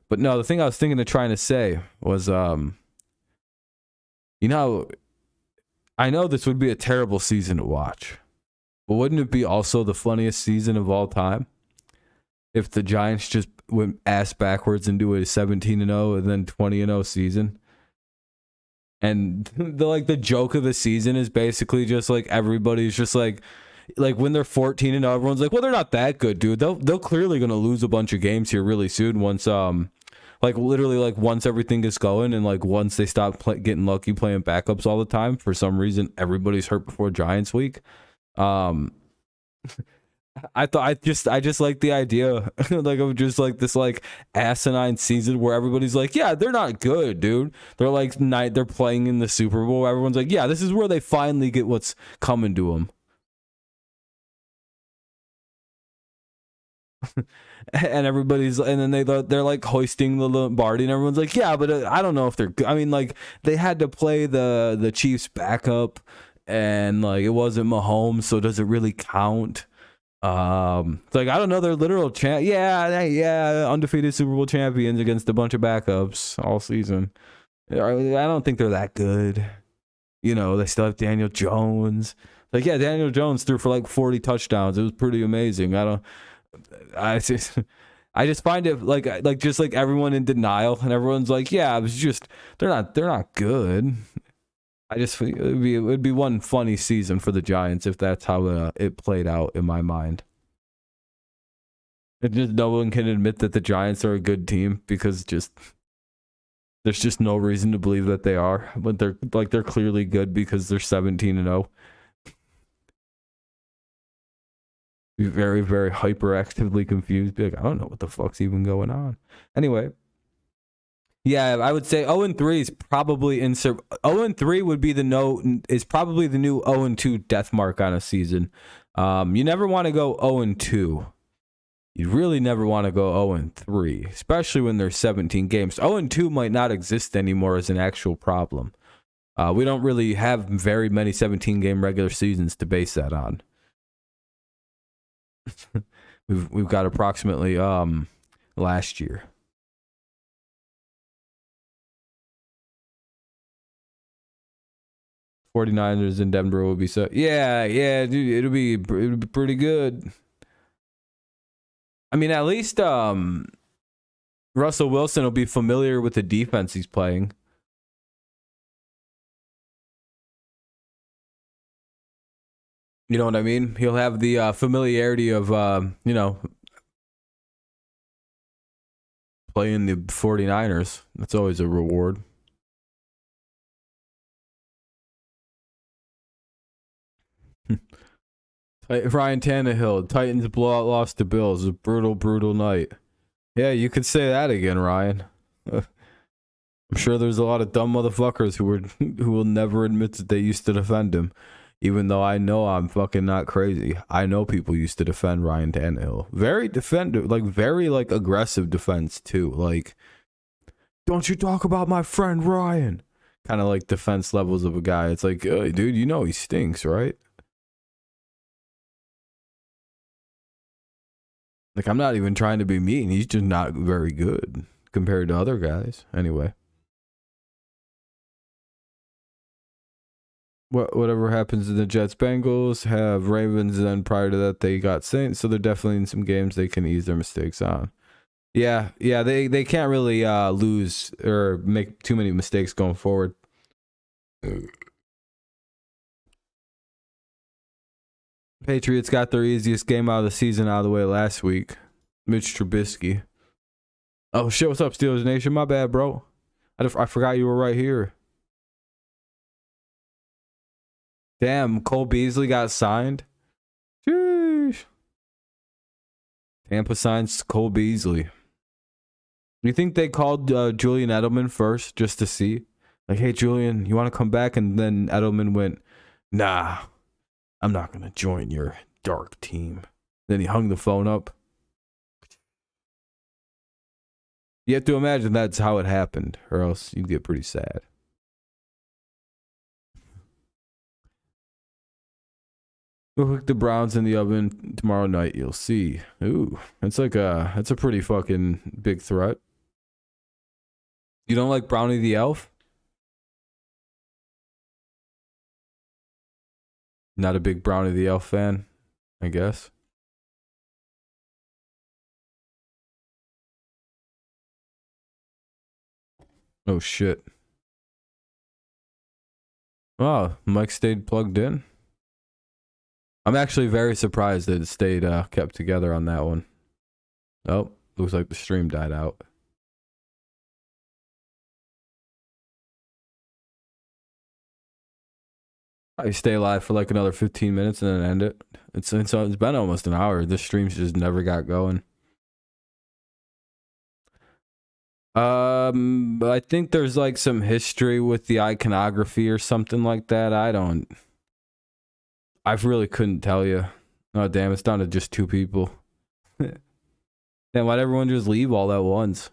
But no, the thing I was thinking of trying to say was, you know, I know this would be a terrible season to watch, but wouldn't it be also the funniest season of all time if the Giants just went ass backwards and do a 17-0 and then 20-0 season? And the joke of the season is basically just like everybody's just like when they're 14-0, everyone's like, well, they're not that good, dude. They're clearly gonna lose a bunch of games here really soon once Like literally, like once everything gets going, and like once they stop getting lucky playing backups all the time, for some reason everybody's hurt before Giants week. Um, I just like the idea like of just like this like asinine season where everybody's like, yeah, they're not good, dude. They're like they're playing in the Super Bowl. Everyone's like, yeah, this is where they finally get what's coming to them. And everybody's, and then they're like hoisting the Lombardi, and everyone's like, yeah, but I don't know if they're good. I mean, like they had to play the Chiefs backup, and like it wasn't Mahomes, so does it really count? It's like I don't know, they're literal yeah, undefeated Super Bowl champions against a bunch of backups all season. I don't think they're that good. You know, they still have Daniel Jones. Like, yeah, Daniel Jones threw for like 40 touchdowns. It was pretty amazing. I just I just find it like just like everyone in denial, and everyone's like, yeah, it was just they're not good. I just it would be one funny season for the Giants if that's how it played out in my mind. And just no one can admit that the Giants are a good team because just there's just no reason to believe that they are, but they're clearly good because they're 17-0. Be very, very hyperactively confused. Be like, I don't know what the fuck's even going on. Anyway, yeah, I would say 0-3 is probably 0-3 would be is probably the new 0-2 death mark on a season. You never want to go 0-2. You really never want to go 0-3, especially when there's 17 games. 0-2 might not exist anymore as an actual problem. We don't really have very many 17-game regular seasons to base that on. we've got approximately last year. '49ers in Denver will be so yeah, dude, it'll be pretty good. I mean, at least Russell Wilson will be familiar with the defense he's playing. You know what I mean? He'll have the familiarity of playing the 49ers. That's always a reward. Ryan Tannehill, Titans blowout loss to Bills. A brutal night. Yeah, you could say that again, Ryan. I'm sure there's a lot of dumb motherfuckers who will never admit that they used to defend him. Even though I know I'm fucking not crazy. I know people used to defend Ryan Tannehill. Very very aggressive defense too. Like, don't you talk about my friend Ryan. Kind of like defense levels of a guy. It's like, dude, you know he stinks, right? Like, I'm not even trying to be mean. He's just not very good compared to other guys. Anyway. Whatever happens in the Jets Bengals, have Ravens, and then prior to that they got Saints, so they're definitely in some games they can ease their mistakes on. Yeah, they can't really lose or make too many mistakes going forward. Patriots got their easiest game out of the season out of the way last week. Mitch Trubisky. Oh shit, what's up, Steelers Nation? My bad, bro. I forgot you were right here. Damn, Cole Beasley got signed. Sheesh. Tampa signs Cole Beasley. You think they called Julian Edelman first just to see? Like, hey, Julian, you want to come back? And then Edelman went, nah, I'm not going to join your dark team. Then he hung the phone up. You have to imagine that's how it happened, or else you'd get pretty sad. We'll cook the Browns in the oven tomorrow night. You'll see. Ooh, that's a pretty fucking big threat. You don't like Brownie the Elf? Not a big Brownie the Elf fan, I guess. Oh shit. Oh, Mike stayed plugged in. I'm actually very surprised that it stayed kept together on that one. Oh, looks like the stream died out. I stay live for like another 15 minutes and then end it. It's been almost an hour. This stream's just never got going. I think there's like some history with the iconography or something like that. I really couldn't tell you. Oh damn, it's down to just 2 people. Damn, why'd everyone just leave all at once?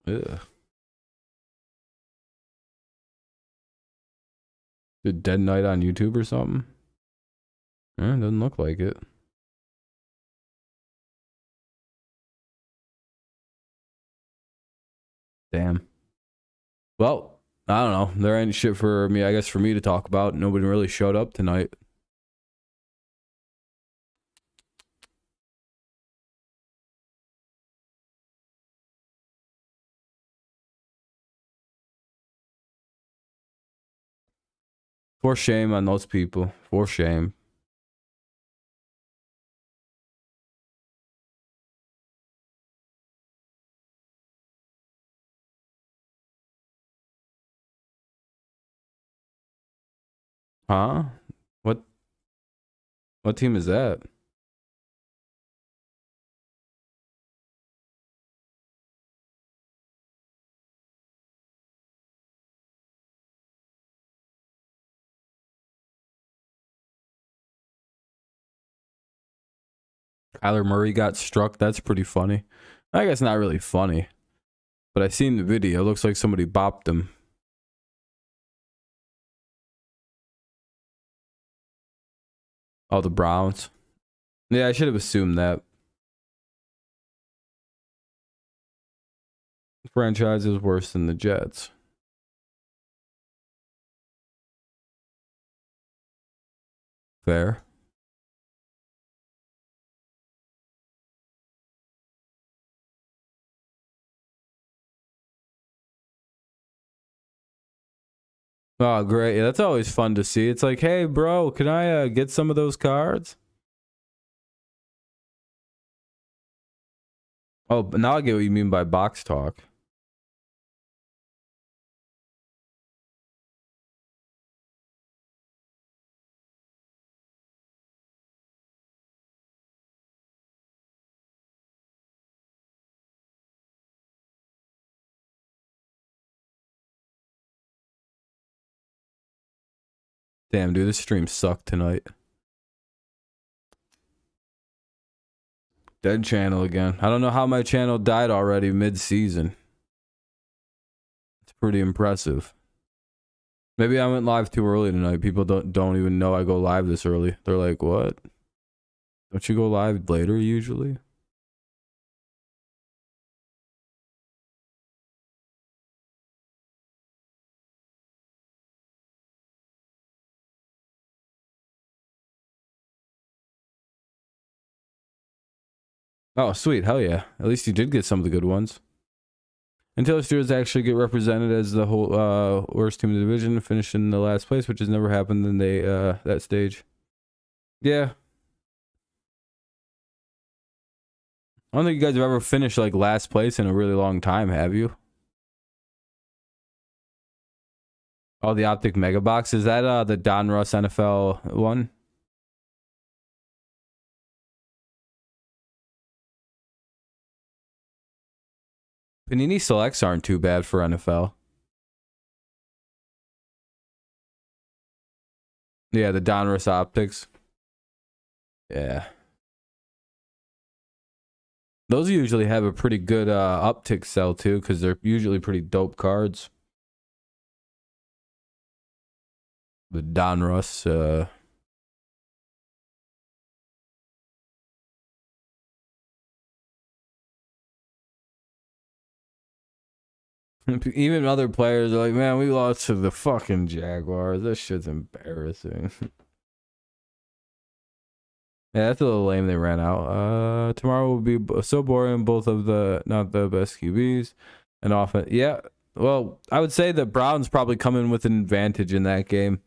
Ugh. The Dead Night on YouTube or something? Doesn't look like it. Damn. Well, I don't know. There ain't shit for me, I guess, for me to talk about. Nobody really showed up tonight. For shame on those people. For shame. Huh? What team is that? Kyler Murray got struck. That's pretty funny. I guess not really funny. But I seen the video. It looks like somebody bopped him. Oh, the Browns. Yeah, I should have assumed that. The franchise is worse than the Jets. Fair. Oh, great. Yeah, that's always fun to see. It's like, hey, bro, can I get some of those cards? Oh, but now I get what you mean by box talk. Damn, dude, this stream sucked tonight. Dead channel again. I don't know how my channel died already mid-season. It's pretty impressive. Maybe I went live too early tonight. People don't even know I go live this early. They're like, what? Don't you go live later usually? Oh, sweet. Hell yeah. At least you did get some of the good ones. Until Steelers actually get represented as the whole worst team in the division, finish in the last place, which has never happened in that stage. Yeah. I don't think you guys have ever finished like last place in a really long time, have you? Oh, the Optic Mega Box. Is that the Don Russ NFL one? Panini Selects aren't too bad for NFL. Yeah, the Don Russ Optics. Yeah. Those usually have a pretty good uptick sell too, because they're usually pretty dope cards. The Don Russ. Even other players are like, man, we lost to the fucking Jaguars. This shit's embarrassing. Yeah, that's a little lame they ran out. Tomorrow will be so boring. Both of the not the best QBs and often. Yeah, well, I would say the Browns probably come in with an advantage in that game.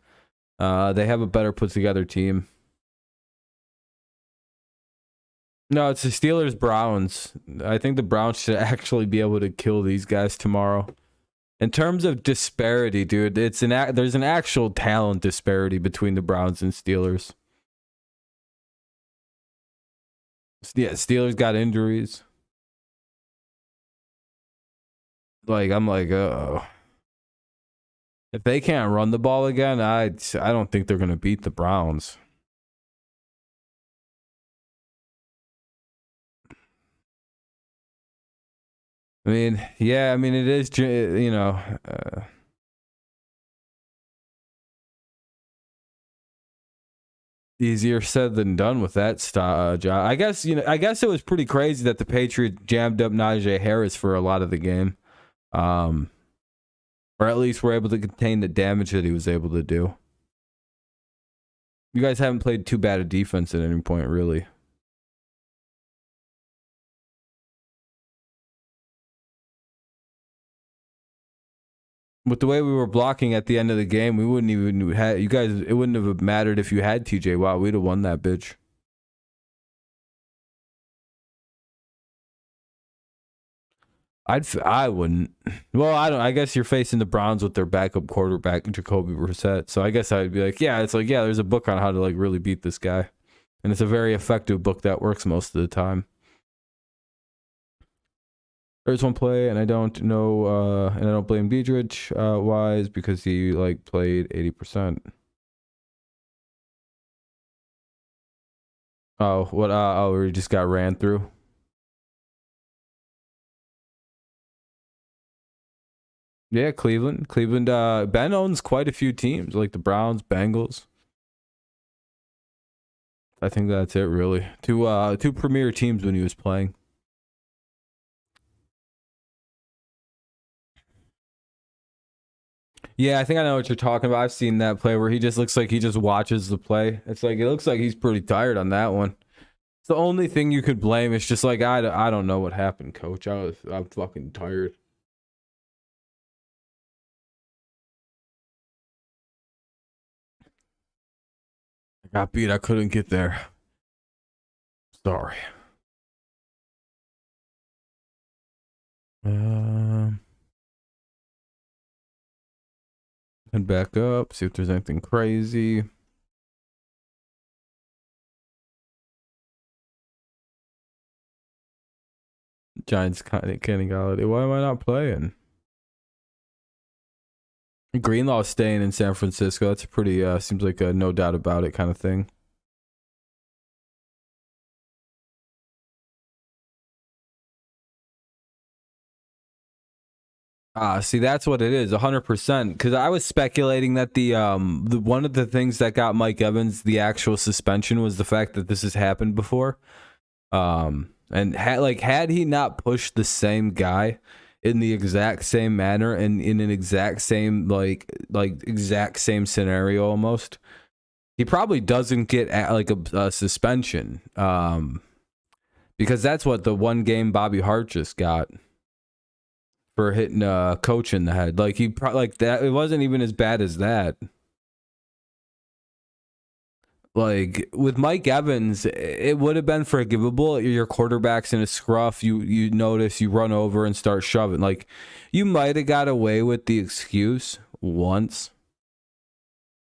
They have a better put together team. No, it's the Steelers Browns. I think the Browns should actually be able to kill these guys tomorrow. In terms of disparity, dude, there's an actual talent disparity between the Browns and Steelers. Yeah, Steelers got injuries. Like, I'm like, oh, if they can't run the ball again, I don't think they're gonna beat the Browns. I mean, yeah, I mean it is, you know. Easier said than done with that job. I guess I guess it was pretty crazy that the Patriots jammed up Najee Harris for a lot of the game, or at least were able to contain the damage that he was able to do. You guys haven't played too bad a defense at any point, really. With the way we were blocking at the end of the game, we wouldn't even have you guys. It wouldn't have mattered if you had TJ Watt. We'd have won that bitch. I wouldn't. Well, I don't. I guess you're facing the Browns with their backup quarterback Jacoby Brissett. So I guess I'd be like, yeah, it's like, yeah, there's a book on how to like really beat this guy, and it's a very effective book that works most of the time. There's one play, and I don't know, and I don't blame Diedrich Wise because he like played 80%. Oh, what? Oh, he just got ran through. Yeah, Cleveland. Ben owns quite a few teams, like the Browns, Bengals. I think that's it, really. Two premier teams when he was playing. Yeah, I think I know what you're talking about. I've seen that play where he just looks like he just watches the play. It's like it looks like he's pretty tired on that one. It's the only thing you could blame. It's just like I don't know what happened, coach. I'm fucking tired. I got beat. I couldn't get there. Sorry. Head back up. See if there's anything crazy. Giants kind of Galladay. Why am I not playing? Greenlaw's staying in San Francisco. That's a pretty seems like a no doubt about it kind of thing. See, that's what it is, 100%. Because I was speculating that the one of the things that got Mike Evans the actual suspension was the fact that this has happened before. And had he not pushed the same guy in the exact same manner and in an exact same like exact same scenario almost, he probably doesn't get like a suspension. Because that's what the one game Bobby Hart just got for hitting a coach in the head. Like he like that. It wasn't even as bad as that. Like with Mike Evans, it would have been forgivable. Your quarterback's in a scruff. You notice, you run over and start shoving. Like you might have got away with the excuse once,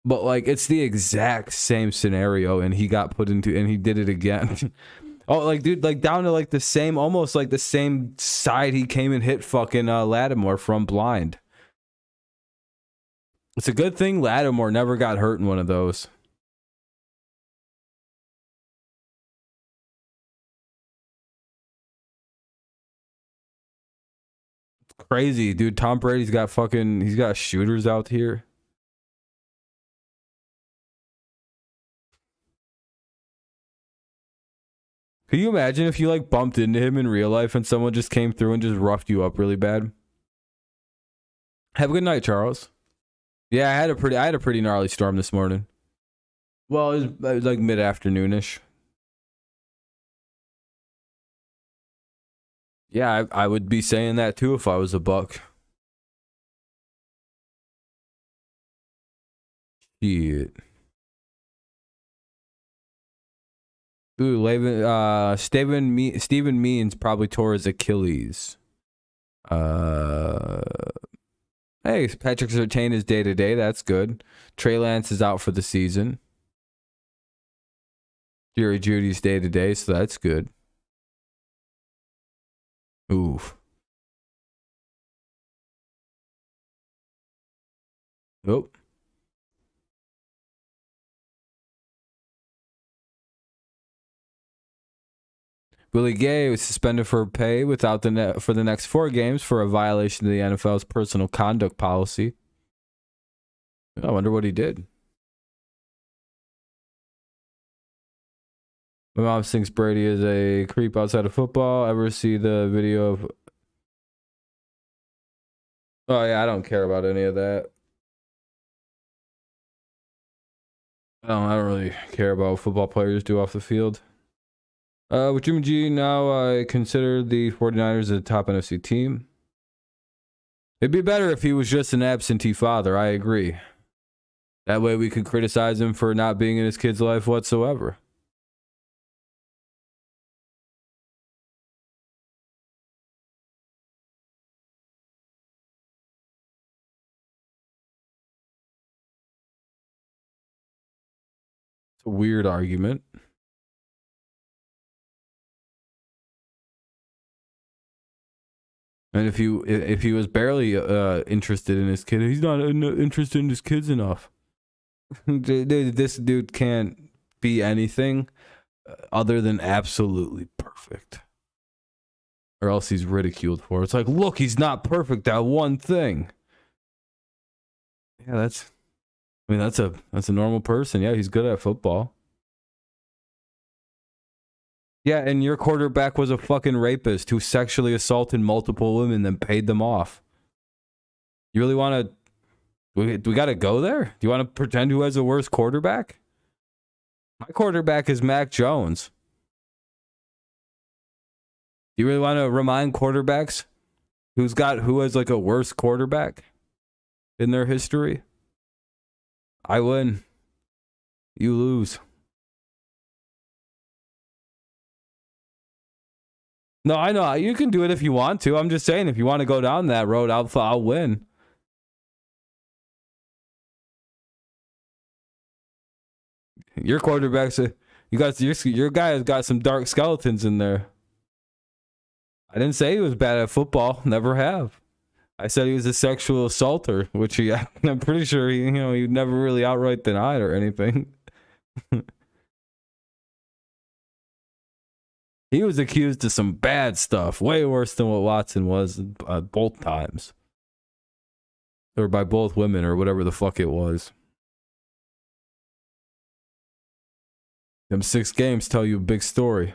but like it's the exact same scenario, and he got put into, and he did it again. Oh, like dude, like down to like the same, almost like the same side he came and hit fucking Lattimore from blind. It's a good thing Lattimore never got hurt in one of those. Crazy, dude. Tom Brady's got he's got shooters out here. Could you imagine if you like bumped into him in real life and someone just came through and just roughed you up really bad? Have a good night, Charles. Yeah, I had a pretty gnarly storm this morning. Well, it was like mid-afternoonish. Yeah, I would be saying that too if I was a Buck. Shit. Ooh, Steven Means probably tore his Achilles. Hey, Patrick Surtain is day to day. That's good. Trey Lance is out for the season. Jerry Judy's day to day, so that's good. Oof. Oh. Willie Gay was suspended for pay without for the next 4 games for a violation of the NFL's personal conduct policy. I wonder what he did. My mom thinks Brady is a creep outside of football. Ever see the video of... Oh, yeah, I don't care about any of that. I don't really care about what football players do off the field. With Jimmy G now, I consider the 49ers a top NFC team. It'd be better if he was just an absentee father, I agree. That way we could criticize him for not being in his kid's life whatsoever. It's a weird argument. And if he was barely interested in his kid, he's not interested in his kids enough. This dude can't be anything other than absolutely perfect, or else he's ridiculed for it. It's like, look, he's not perfect at one thing. Yeah, that's a normal person. Yeah, he's good at football. Yeah, and your quarterback was a fucking rapist who sexually assaulted multiple women and then paid them off. You really want to... We got to go there? Do you want to pretend who has the worst quarterback? My quarterback is Mac Jones. Do you really want to remind quarterbacks who has like a worse quarterback in their history? I win. You lose. No, I know. You can do it if you want to. I'm just saying, if you want to go down that road, I'll win. Your quarterback's your guy has got some dark skeletons in there. I didn't say he was bad at football. Never have. I said he was a sexual assaulter, which I'm pretty sure he never really outright denied or anything. He was accused of some bad stuff, way worse than what Watson was both times. Or by both women, or whatever the fuck it was. Them 6 games tell you a big story.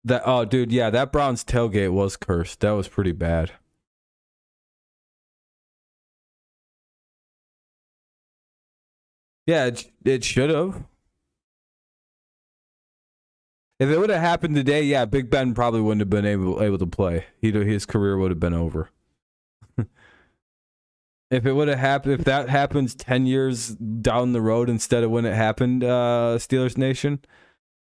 Dude, yeah, that Browns tailgate was cursed. That was pretty bad. Yeah, it should have. If it would have happened today, yeah, Big Ben probably wouldn't have been able to play. His career would have been over. If it would have happened, if that happens 10 years down the road instead of when it happened, Steelers Nation,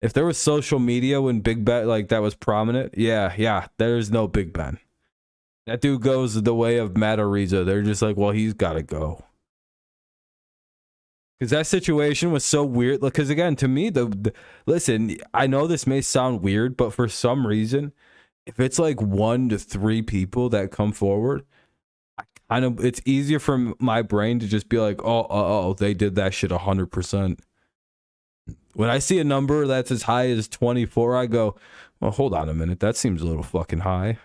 if there was social media when Big Ben that was prominent, yeah, there's no Big Ben. That dude goes the way of Matt Ariza. They're just like, well, he's got to go. Because that situation was so weird. Because again, to me, listen, I know this may sound weird, but for some reason, if it's like 1 to 3 people that come forward, it's easier for my brain to just be like, oh, they did that shit 100%. When I see a number that's as high as 24, I go, well, hold on a minute. That seems a little fucking high.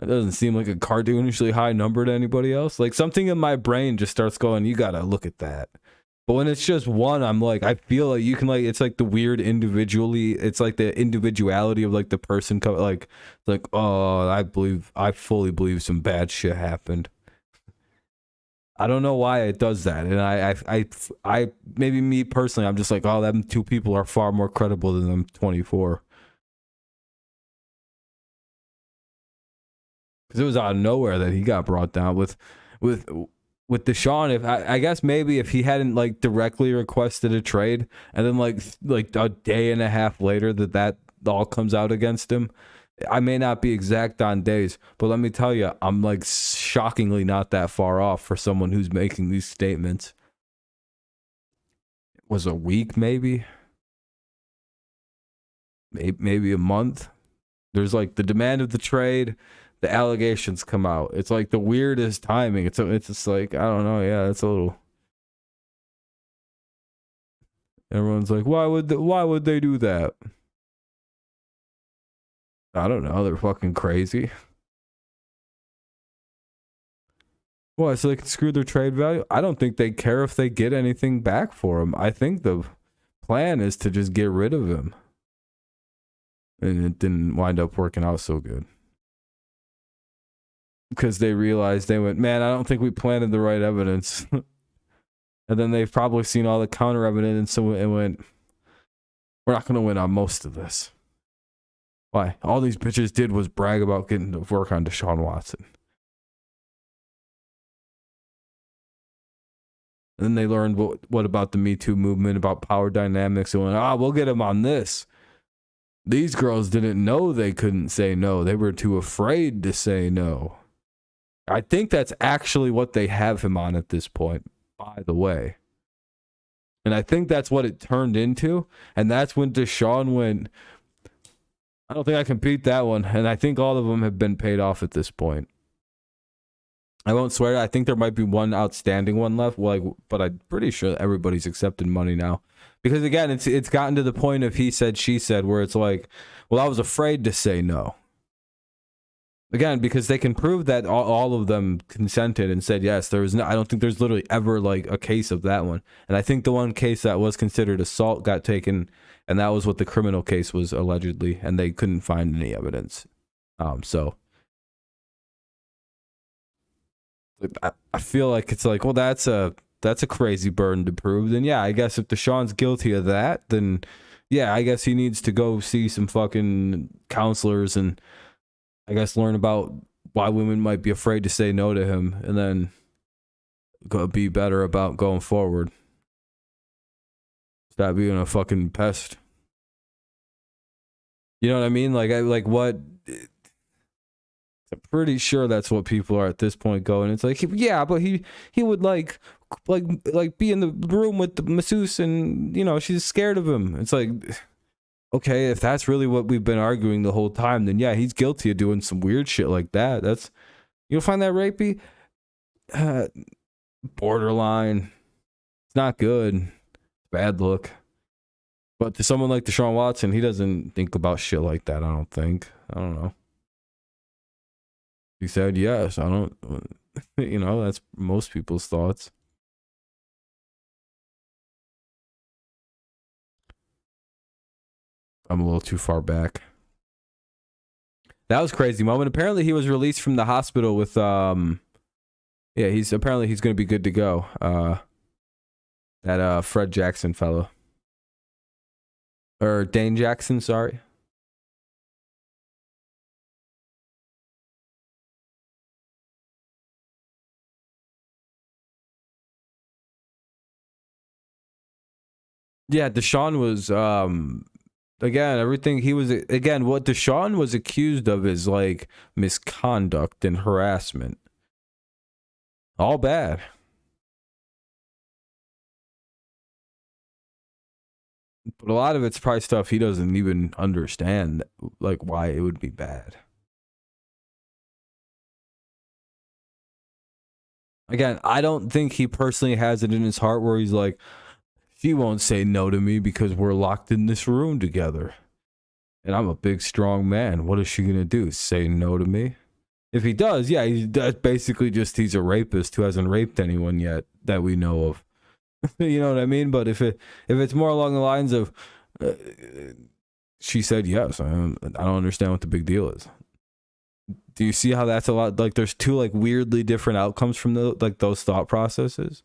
That doesn't seem like a cartoonishly high number to anybody else. Like, something in my brain just starts going, you got to look at that. But when it's just one, I'm like, I feel like you can it's like the weird it's like the individuality of like the person, like, oh, I fully believe some bad shit happened. I don't know why it does that. And I maybe me personally, I'm just like, oh, them 2 people are far more credible than them 24. Because it was out of nowhere that he got brought down with with Deshaun, if I guess maybe if he hadn't like directly requested a trade, and then like a day and a half later that all comes out against him, I may not be exact on days, but let me tell you, I'm like shockingly not that far off for someone who's making these statements. It was a week, maybe a month. There's like the demand of the trade, the allegations come out. It's like the weirdest timing. It's just like, I don't know. Yeah, it's a little. Everyone's like, why would they do that? I don't know. They're fucking crazy. Well, so they can screw their trade value. I don't think they care if they get anything back for him. I think the plan is to just get rid of him. And it didn't wind up working out so good. Because they realized, they went, man, I don't think we planted the right evidence. And then they've probably seen all the counter evidence and went, we're not going to win on most of this. Why? All these bitches did was brag about getting to work on Deshaun Watson. And then they learned what about the Me Too movement, about power dynamics, and went, we'll get him on this. These girls didn't know they couldn't say no. They were too afraid to say no. I think that's actually what they have him on at this point, by the way. And I think that's what it turned into. And that's when Deshaun went, I don't think I can beat that one. And I think all of them have been paid off at this point. I won't swear. I think there might be one outstanding one left, but I'm pretty sure everybody's accepted money now. Because again, it's gotten to the point of he said, she said, where it's like, well, I was afraid to say no. Again, because they can prove that all of them consented and said yes. There was no, I don't think there's literally ever like a case of that one. And I think the one case that was considered assault got taken, and that was what the criminal case was allegedly, and they couldn't find any evidence. So I feel like it's like, well, that's a crazy burden to prove. Then yeah, I guess if Deshaun's guilty of that, then yeah, I guess he needs to go see some fucking counselors and I guess learn about why women might be afraid to say no to him, and then go be better about going forward. Stop being a fucking pest. You know what I mean? Like what? I'm pretty sure that's what people are at this point going. It's like, yeah, but he would like be in the room with the masseuse, and you know she's scared of him. It's like, okay, if that's really what we've been arguing the whole time, then yeah, he's guilty of doing some weird shit like that. That's, you'll find that rapey, borderline. It's not good. Bad look. But to someone like Deshaun Watson, he doesn't think about shit like that. I don't think. I don't know. He said yes. I don't. You know, that's most people's thoughts. I'm a little too far back. That was a crazy moment. Apparently he was released from the hospital with yeah, he's going to be good to go. That Fred Jackson fellow. Or Dane Jackson, sorry. Yeah, Deshaun was again, everything he was, again, what Deshaun was accused of is like misconduct and harassment. All bad. But a lot of it's probably stuff he doesn't even understand, like why it would be bad. Again, I don't think he personally has it in his heart where he's like, she won't say no to me because we're locked in this room together. And I'm a big, strong man. What is she going to do? Say no to me? If he does, yeah, that's basically just he's a rapist who hasn't raped anyone yet that we know of. You know what I mean? But if it's more along the lines of she said yes, I don't understand what the big deal is. Do you see how that's a lot? Like there's two like weirdly different outcomes from those thought processes.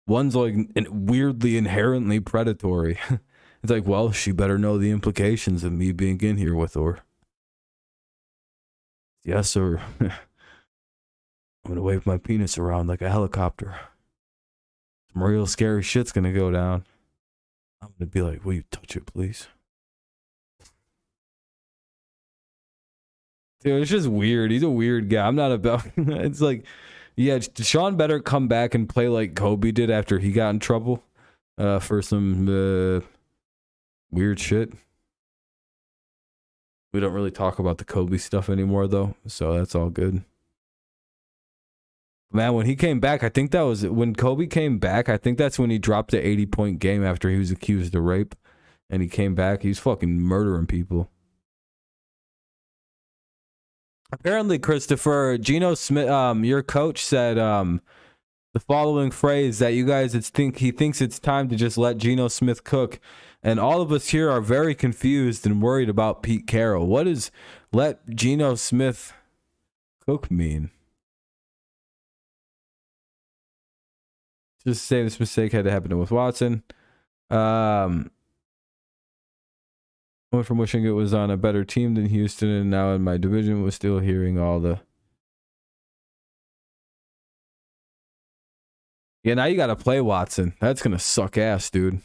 One's like weirdly inherently predatory. It's like, well, she better know the implications of me being in here with her. Yes, sir. I'm gonna wave my penis around like a helicopter. Some real scary shit's gonna go down. I'm gonna be like, will you touch it, please? Dude, it's just weird. He's a weird guy. I'm not about. It's like, yeah, Deshaun better come back and play like Kobe did after he got in trouble for some weird shit. We don't really talk about the Kobe stuff anymore, though, so that's all good. Man, when he came back, I think that was when Kobe came back. I think that's when he dropped the 80-point game after he was accused of rape, and he came back. He's fucking murdering people. Apparently, Christopher, Geno Smith, your coach said the following phrase that you guys he thinks it's time to just let Geno Smith cook. And all of us here are very confused and worried about Pete Carroll. What does let Geno Smith cook mean? Just say this mistake had to happen with Watson. Went from wishing it was on a better team than Houston, and now in my division was still hearing all the. Yeah, now you got to play Watson. That's going to suck ass, dude.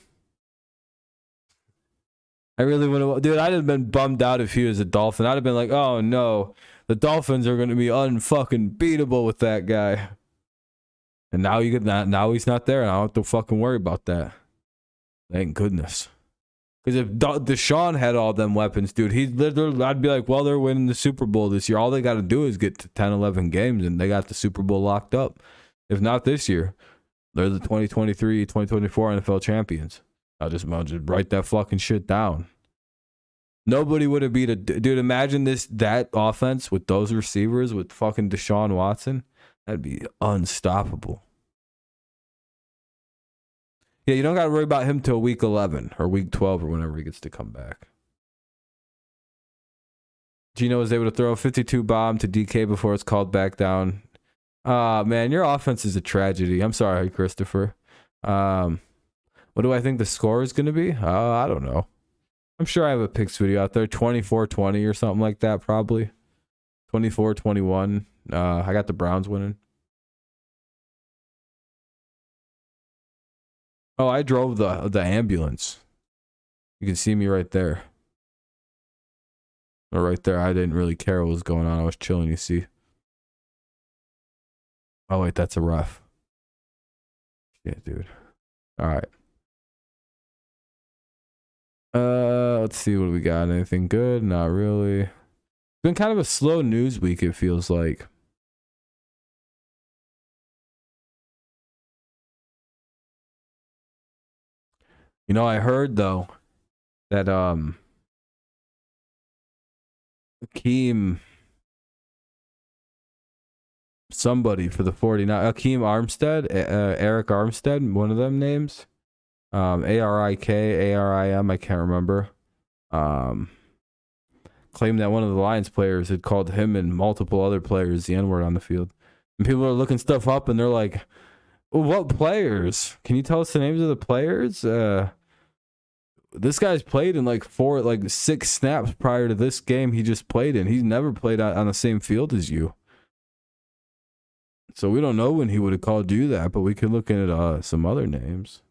I really want to. Dude, I'd have been bummed out if he was a Dolphin. I'd have been like, oh no, the Dolphins are going to be unfucking beatable with that guy. And now now he's not there, and I don't have to fucking worry about that. Thank goodness. Because if Deshaun had all them weapons, dude, I'd be like, well, they're winning the Super Bowl this year. All they got to do is get to 10, 11 games, and they got the Super Bowl locked up. If not this year, they're the 2023, 2024 NFL champions. I'll just write that fucking shit down. Nobody would have beat a dude. Imagine that offense with those receivers with fucking Deshaun Watson. That'd be unstoppable. Yeah, you don't got to worry about him till week 11 or week 12 or whenever he gets to come back. Geno was able to throw a 52 bomb to DK before it's called back down. Man, your offense is a tragedy. I'm sorry, Christopher. What do I think the score is going to be? I don't know. I'm sure I have a picks video out there. 24-20 or something like that, probably. 24-21. I got the Browns winning. Oh, I drove the ambulance. You can see me right there. Or right there. I didn't really care what was going on. I was chilling, you see. Oh, wait, that's a ref. Yeah, dude. All right. Let's see what we got. Anything good? Not really. It's been kind of a slow news week, it feels like. You know, I heard though that Akeem somebody for the 49 Akeem Armstead, Eric Armstead, one of them names. ARIK, ARIM, I can't remember. Claimed that one of the Lions players had called him and multiple other players the N-word on the field. And people are looking stuff up and they're like, what players? Can you tell us the names of the players? This guy's played in like 6 snaps prior to this game he just played in. He's never played on the same field as you. So we don't know when he would have called you that, but we could look at some other names.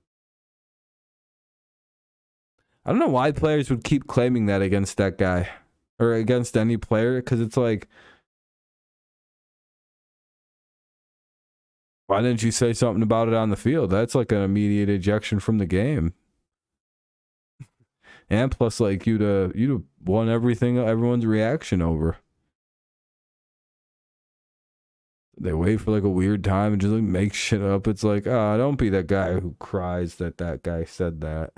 I don't know why players would keep claiming that against that guy or against any player, because it's like, why didn't you say something about it on the field? That's like an immediate ejection from the game. And plus, like, you'd have won everyone's reaction over. They wait for like a weird time and just like make shit up. It's like, don't be that guy who cries that guy said that.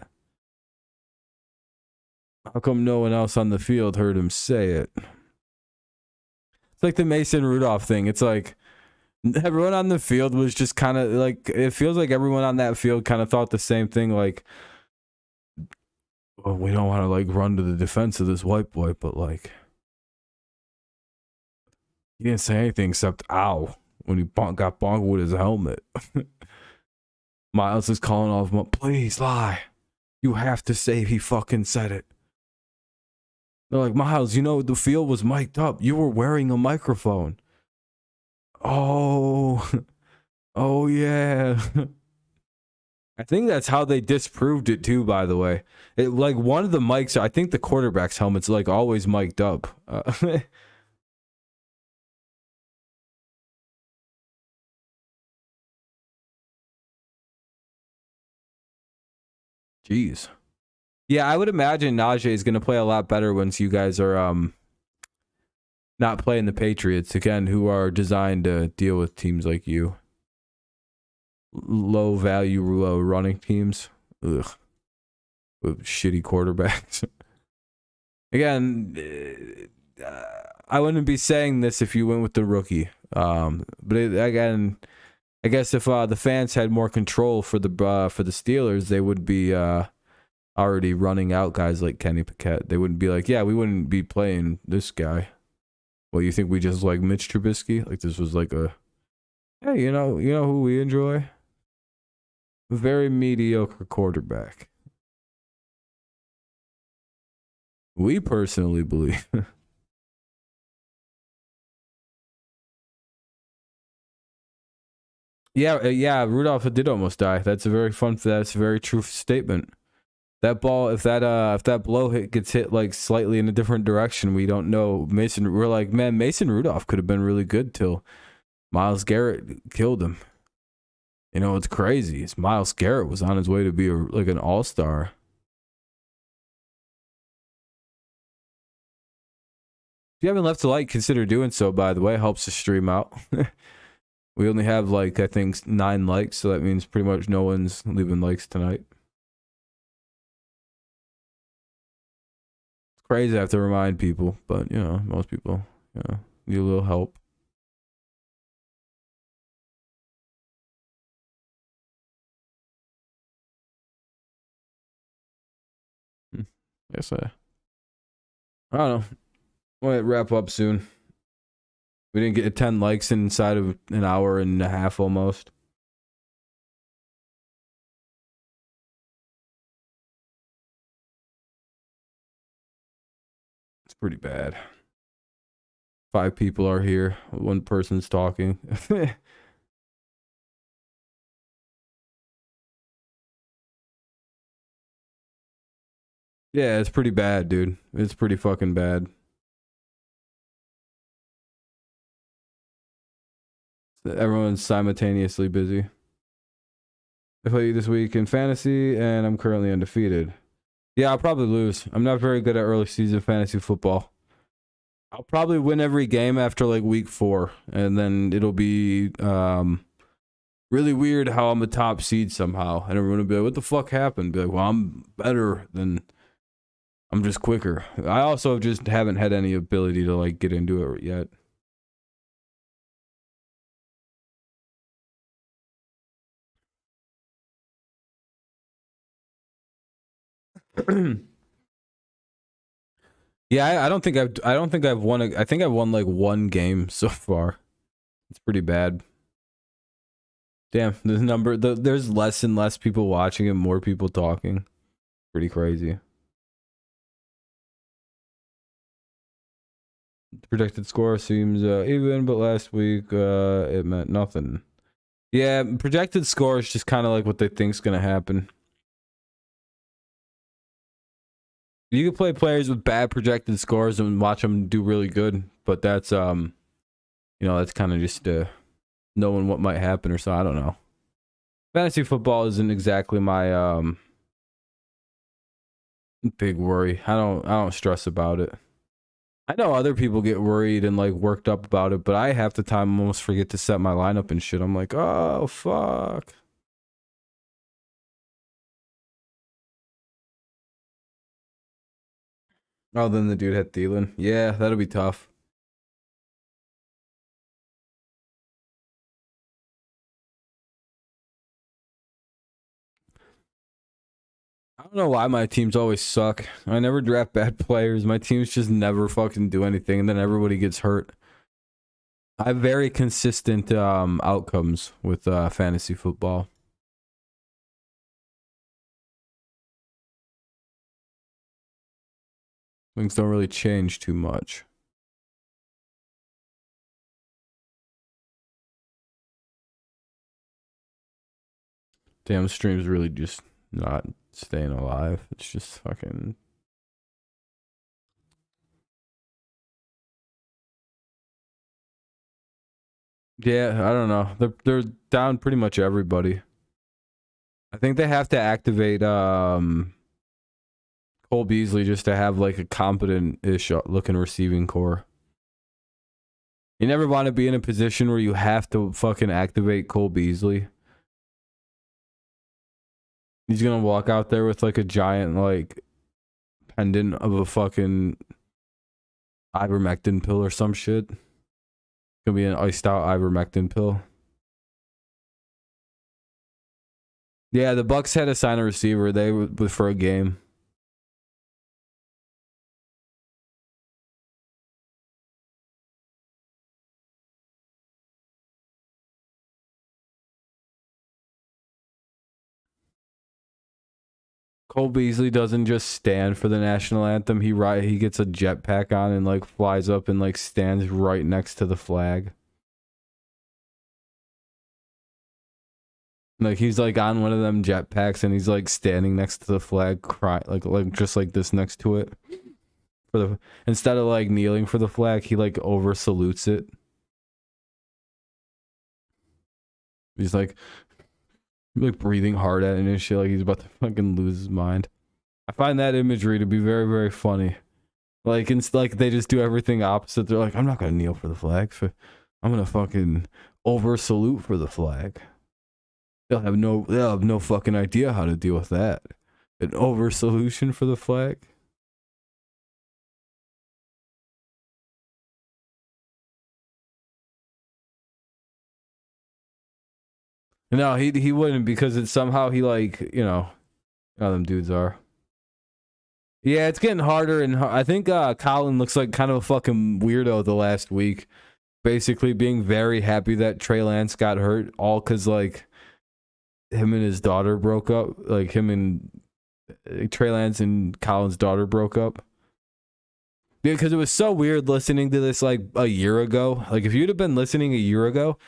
How come no one else on the field heard him say it? It's like the Mason Rudolph thing. It's like everyone on the field was just kind of like, it feels like everyone on that field kind of thought the same thing. Like, well, we don't want to like run to the defense of this white boy, but like, he didn't say anything except ow when he got bonked with his helmet. Miles is calling off him, please lie. You have to say he fucking said it. They're like, Miles, you know, the field was mic'd up. You were wearing a microphone. Oh, oh yeah. I think that's how they disproved it too, by the way. It, like, one of the mics, I think the quarterback's helmet's like always mic'd up. Jeez. Yeah, I would imagine Najee is going to play a lot better once you guys are not playing the Patriots again, who are designed to deal with teams like you. Low value running teams. Ugh. With shitty quarterbacks. Again, I wouldn't be saying this if you went with the rookie. But again, I guess if the fans had more control for the Steelers, they would be already running out guys like Kenny Pickett. They wouldn't be like, yeah, we wouldn't be playing this guy. Well, you think we just like Mitch Trubisky? Like this was like a, hey, you know who we enjoy? A very mediocre quarterback. We personally believe. Yeah, Rudolph did almost die. That's a very true statement. That ball, if that blow hit gets hit like slightly in a different direction, we don't know. We're like, man, Mason Rudolph could have been really good till Myles Garrett killed him. You know, it's crazy. It's Myles Garrett was on his way to be like an all-star. If you haven't left a like, consider doing so, by the way. It helps the stream out. We only have like, I think, 9 likes, so that means pretty much no one's leaving likes tonight. It's crazy I have to remind people, but you know, most people, you know, need a little help. Guess I don't know. We'll wrap up soon. We didn't get 10 likes inside of an hour and a half almost. It's pretty bad. 5 people are here. 1 person's talking. Yeah, it's pretty bad, dude. It's pretty fucking bad. Everyone's simultaneously busy. I play this week in fantasy, and I'm currently undefeated. Yeah, I'll probably lose. I'm not very good at early season fantasy football. I'll probably win every game after like week 4, and then it'll be really weird how I'm a top seed somehow, and everyone will be like, "What the fuck happened?" Be like, "Well, I'm better than. I'm just quicker." I also just haven't had any ability to like get into it yet. Yeah, I don't think I've won. I think I've won like 1 game so far. It's pretty bad. Damn, there's less and less people watching and more people talking. Pretty crazy. The projected score seems even, but last week it meant nothing. Yeah, projected score is just kind of like what they think's gonna happen. You can play players with bad projected scores and watch them do really good, but that's you know, that's kind of just knowing what might happen or so. I don't know. Fantasy football isn't exactly my big worry. I don't stress about it. I know other people get worried and like worked up about it, but I half the time almost forget to set my lineup and shit. I'm like, oh fuck. Oh, then the dude had Thielen. Yeah, that'll be tough. I don't know why my teams always suck. I never draft bad players. My teams just never fucking do anything, and then everybody gets hurt. I have very consistent outcomes with fantasy football. Things don't really change too much. Damn, stream's really just not staying alive. It's just fucking. Yeah, I don't know. They're down pretty much everybody. I think they have to activate Cole Beasley just to have like a competent-ish looking receiving core. You never want to be in a position where you have to fucking activate Cole Beasley. He's gonna walk out there with like a giant like pendant of a fucking ivermectin pill or some shit. Gonna be an iced out ivermectin pill. Yeah, the Bucks had to sign a receiver. They were for a game. Cole Beasley doesn't just stand for the national anthem. He gets a jetpack on and like flies up and like stands right next to the flag. Like he's like on one of them jetpacks and he's like standing next to the flag, cry like just like this next to it. For the instead of like kneeling for the flag, he like over salutes it. He's like breathing hard at it and shit, like he's about to fucking lose his mind. I find that imagery to be very, very funny. Like it's like they just do everything opposite. They're like, I'm not gonna kneel for the flag. I'm gonna fucking over salute for the flag. They'll have no fucking idea how to deal with that. An over solution for the flag. No, he wouldn't, because it's somehow he like, you know how them dudes are. Yeah, it's getting harder and I think Colin looks like kind of a fucking weirdo the last week. Basically being very happy that Trey Lance got hurt, all because like him and his daughter broke up. Like him and Trey Lance and Colin's daughter broke up. Yeah, because it was so weird listening to this like a year ago. Like if you'd have been listening a year ago,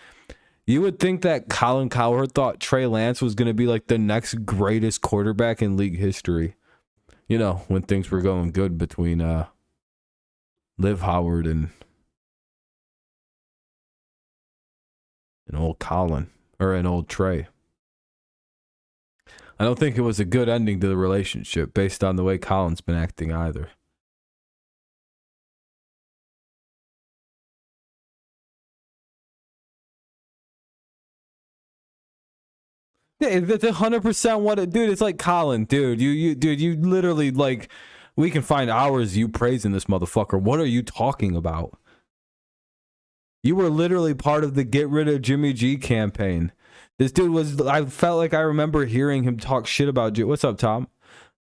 you would think that Colin Cowherd thought Trey Lance was going to be like the next greatest quarterback in league history. You know, when things were going good between Liv Howard and an old Colin, or an old Trey. I don't think it was a good ending to the relationship based on the way Colin's been acting either. Yeah, that's 100% what it, dude. It's like Colin, dude. You literally like. We can find hours you praising this motherfucker. What are you talking about? You were literally part of the get rid of Jimmy G campaign. This dude was. I felt like I remember hearing him talk shit about. What's up, Tom?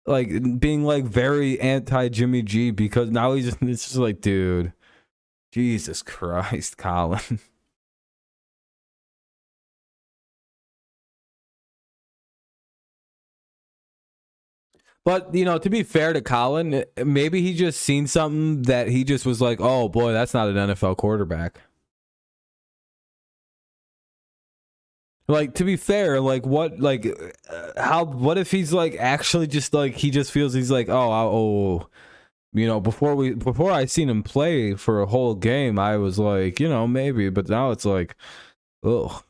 Like being like very anti Jimmy G, because now he's just. It's just like, dude. Jesus Christ, Colin. But, you know, to be fair to Colin, maybe he just seen something that he just was like, oh, boy, that's not an NFL quarterback. Like, to be fair, like, what, like, what if he's, like, actually just, like, he just feels he's like, oh, you know, before I seen him play for a whole game, I was like, you know, maybe, but now it's like, ugh.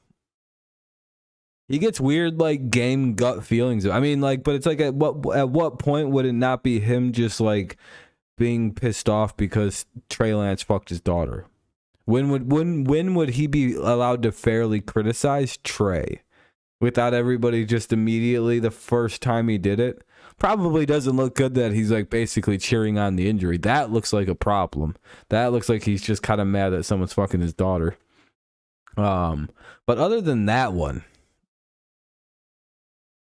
He gets weird like game gut feelings. I mean, like, but it's like at what point would it not be him just like being pissed off because Trey Lance fucked his daughter? When would he be allowed to fairly criticize Trey without everybody just immediately the first time he did it? Probably doesn't look good that he's like basically cheering on the injury. That looks like a problem. That looks like he's just kind of mad that someone's fucking his daughter. But other than that one,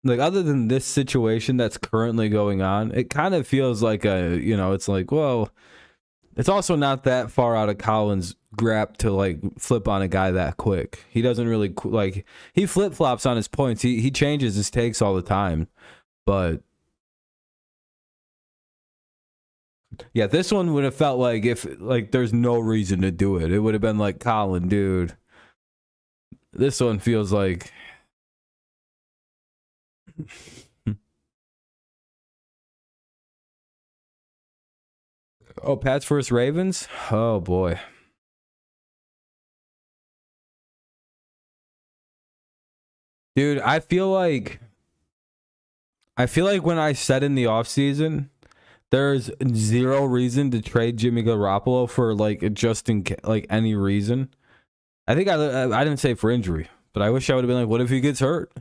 like other than this situation that's currently going on, it kind of feels like a, you know, it's like, well, it's also not that far out of Colin's grasp to like flip on a guy that quick. He doesn't really like, he flip flops on his points. He changes his takes all the time, but Yeah, this one would have felt like if like there's no reason to do it. It would have been like, Colin, dude. This one feels like oh, Pats versus Ravens? Oh boy. Dude, I feel like when I said in the offseason, there's zero reason to trade Jimmy Garoppolo for like just in like any reason. I think I didn't say for injury, but I wish I would have been like, what if he gets hurt?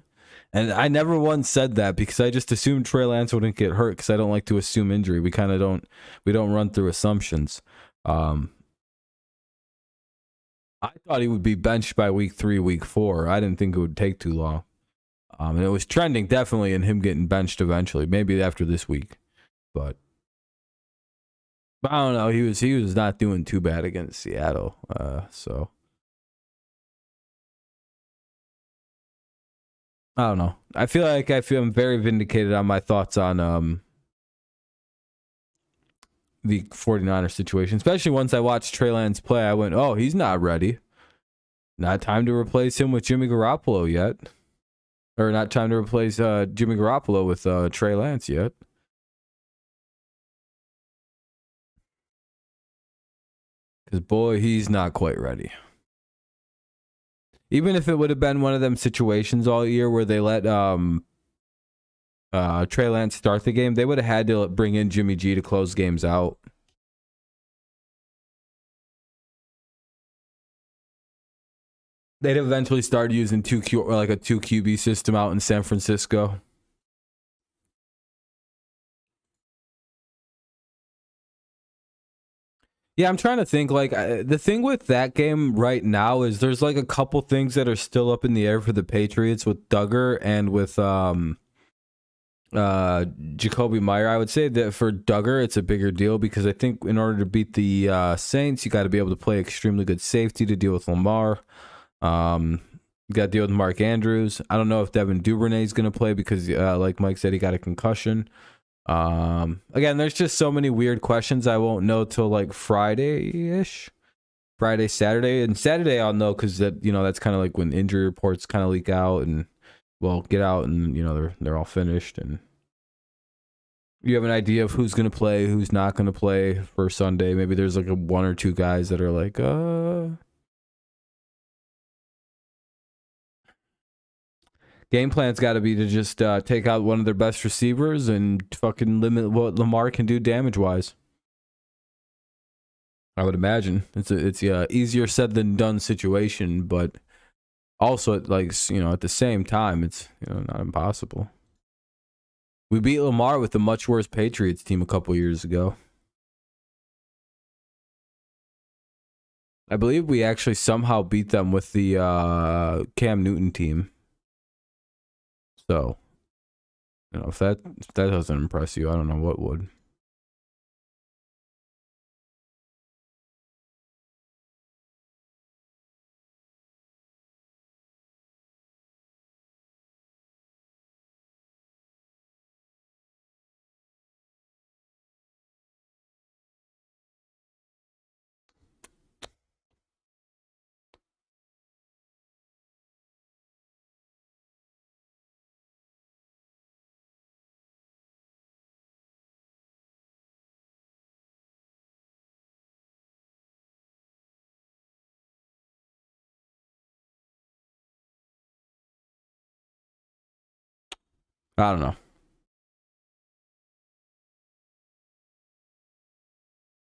And I never once said that because I just assumed Trey Lance wouldn't get hurt because I don't like to assume injury. We kind of don't run through assumptions. Um, I thought he would be benched by week 3, week 4. I didn't think it would take too long. And it was trending definitely in him getting benched eventually, maybe after this week. But I don't know. He was not doing too bad against Seattle. So I don't know. I'm very vindicated on my thoughts on the 49ers situation, especially once I watched Trey Lance play. I went, oh, he's not ready. Not time to replace him with Jimmy Garoppolo yet. Or not time to replace Jimmy Garoppolo with Trey Lance yet. Because, boy, he's not quite ready. Even if it would have been one of them situations all year where they let Trey Lance start the game, they would have had to bring in Jimmy G to close games out. They'd eventually start using a 2 QB system out in San Francisco. Yeah, I'm trying to think. Like the thing with that game right now is there's like a couple things that are still up in the air for the Patriots with Duggar and with Jacoby Meyer. I would say that for Duggar, it's a bigger deal because I think in order to beat the Saints, you got to be able to play extremely good safety to deal with Lamar. You got to deal with Mark Andrews. I don't know if Devin Duvernay is going to play because, like Mike said, he got a concussion. Again, there's just so many weird questions I won't know till like Friday-ish. Friday, Saturday. And Saturday I'll know because that's kind of like when injury reports kind of leak out and get out and they're all finished and you have an idea of who's gonna play, who's not gonna play for Sunday. Maybe there's like one or two guys that are like, game plan's got to be to just take out one of their best receivers and fucking limit what Lamar can do damage wise. I would imagine it's easier said than done situation, but also at the same time it's not impossible. We beat Lamar with a much worse Patriots team a couple years ago. I believe we actually somehow beat them with the Cam Newton team. So, if that doesn't impress you, I don't know what would. I don't know.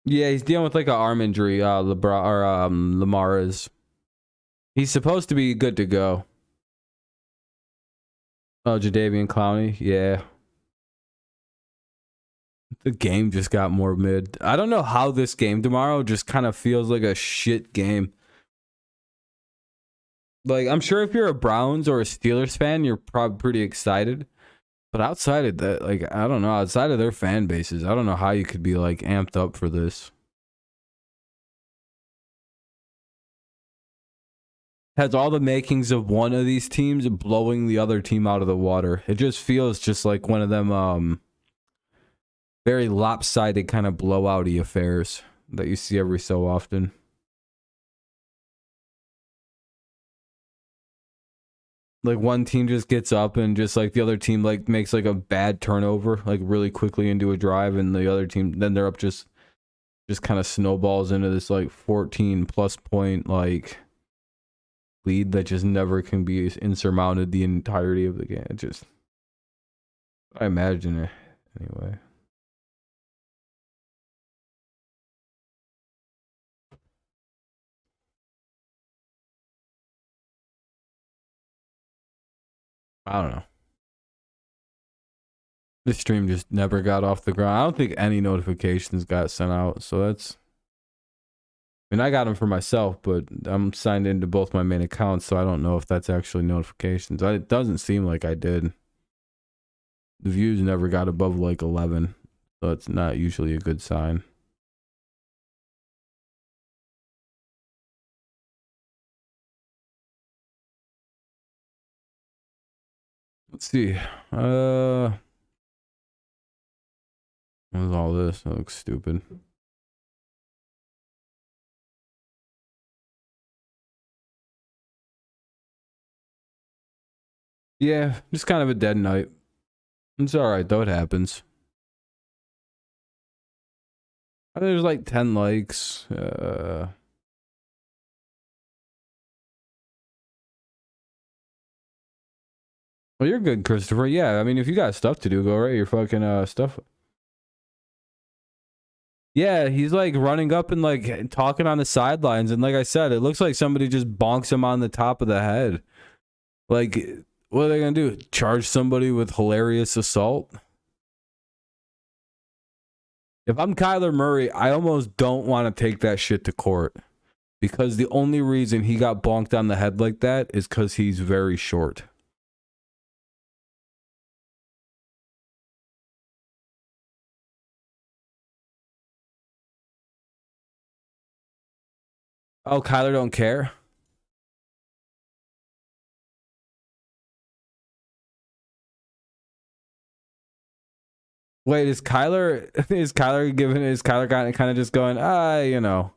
Yeah, he's dealing with like an arm injury. Lamar is. He's supposed to be good to go. Oh, Jadeveon Clowney, yeah. The game just got more mid. I don't know how this game tomorrow just kind of feels like a shit game. Like, I'm sure if you're a Browns or a Steelers fan, you're probably pretty excited. But outside of that, like, I don't know, outside of their fan bases, I don't know how you could be like amped up for this. Has all the makings of one of these teams blowing the other team out of the water. It just feels just like one of them very lopsided kind of blowouty affairs that you see every so often. Like one team just gets up and just like the other team like makes like a bad turnover like really quickly into a drive, and the other team then they're up just kind of snowballs into this like 14 plus point like lead that just never can be insurmounted the entirety of the game. It just, I imagine it anyway. I don't know. This stream just never got off the ground. I don't think any notifications got sent out, so that's. I mean, I got them for myself, but I'm signed into both my main accounts, so I don't know if that's actually notifications. It doesn't seem like I did. The views never got above like 11, so it's not usually a good sign. Let's see. What was all this? That looks stupid. Yeah, just kind of a dead night. It's alright though, it happens. There's like 10 likes. Well, you're good, Christopher. Yeah, I mean, if you got stuff to do, go right your fucking stuff. Yeah, he's like running up and like talking on the sidelines, and like I said, it looks like somebody just bonks him on the top of the head. Like, what are they gonna do? Charge somebody with hilarious assault? If I'm Kyler Murray, I almost don't want to take that shit to court, because the only reason he got bonked on the head like that is because he's very short. Oh, Kyler don't care? Wait, is Kyler kind of just going, you know.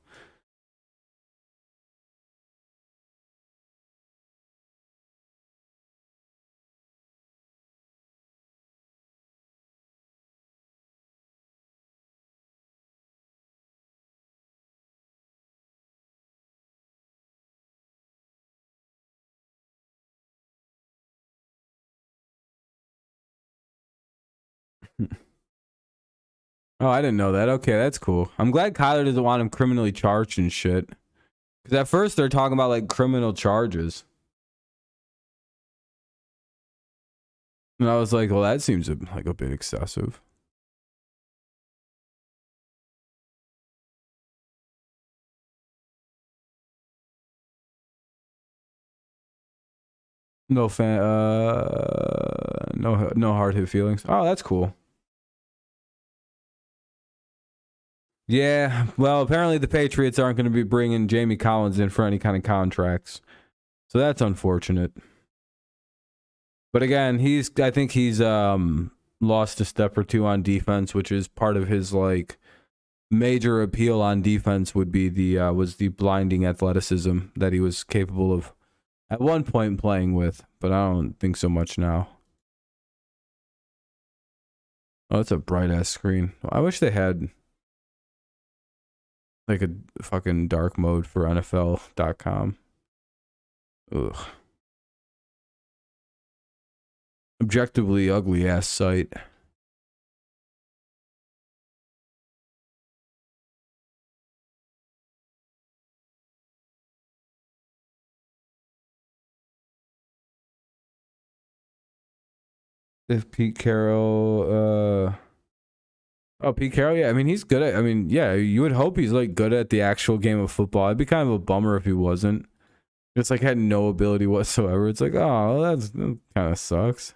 Oh, I didn't know that. Okay, that's cool. I'm glad Kyler doesn't want him criminally charged and shit. Because at first they're talking about like criminal charges. And I was like, well, that seems like a bit excessive. No no hard hit feelings. Oh, that's cool. Yeah, well, apparently the Patriots aren't going to be bringing Jamie Collins in for any kind of contracts. So that's unfortunate. But again, I think he's lost a step or two on defense, which is part of his like major appeal on defense would be was the blinding athleticism that he was capable of at one point playing with, but I don't think so much now. Oh, that's a bright ass screen. I wish they had like a fucking dark mode for NFL.com. Ugh. Objectively ugly ass site. If Pete Carroll, oh, Pete Carroll, yeah, I mean, he's good at, I mean, yeah, you would hope he's like good at the actual game of football. It'd be kind of a bummer if he wasn't. It's like had no ability whatsoever. It's like, oh, that kind of sucks.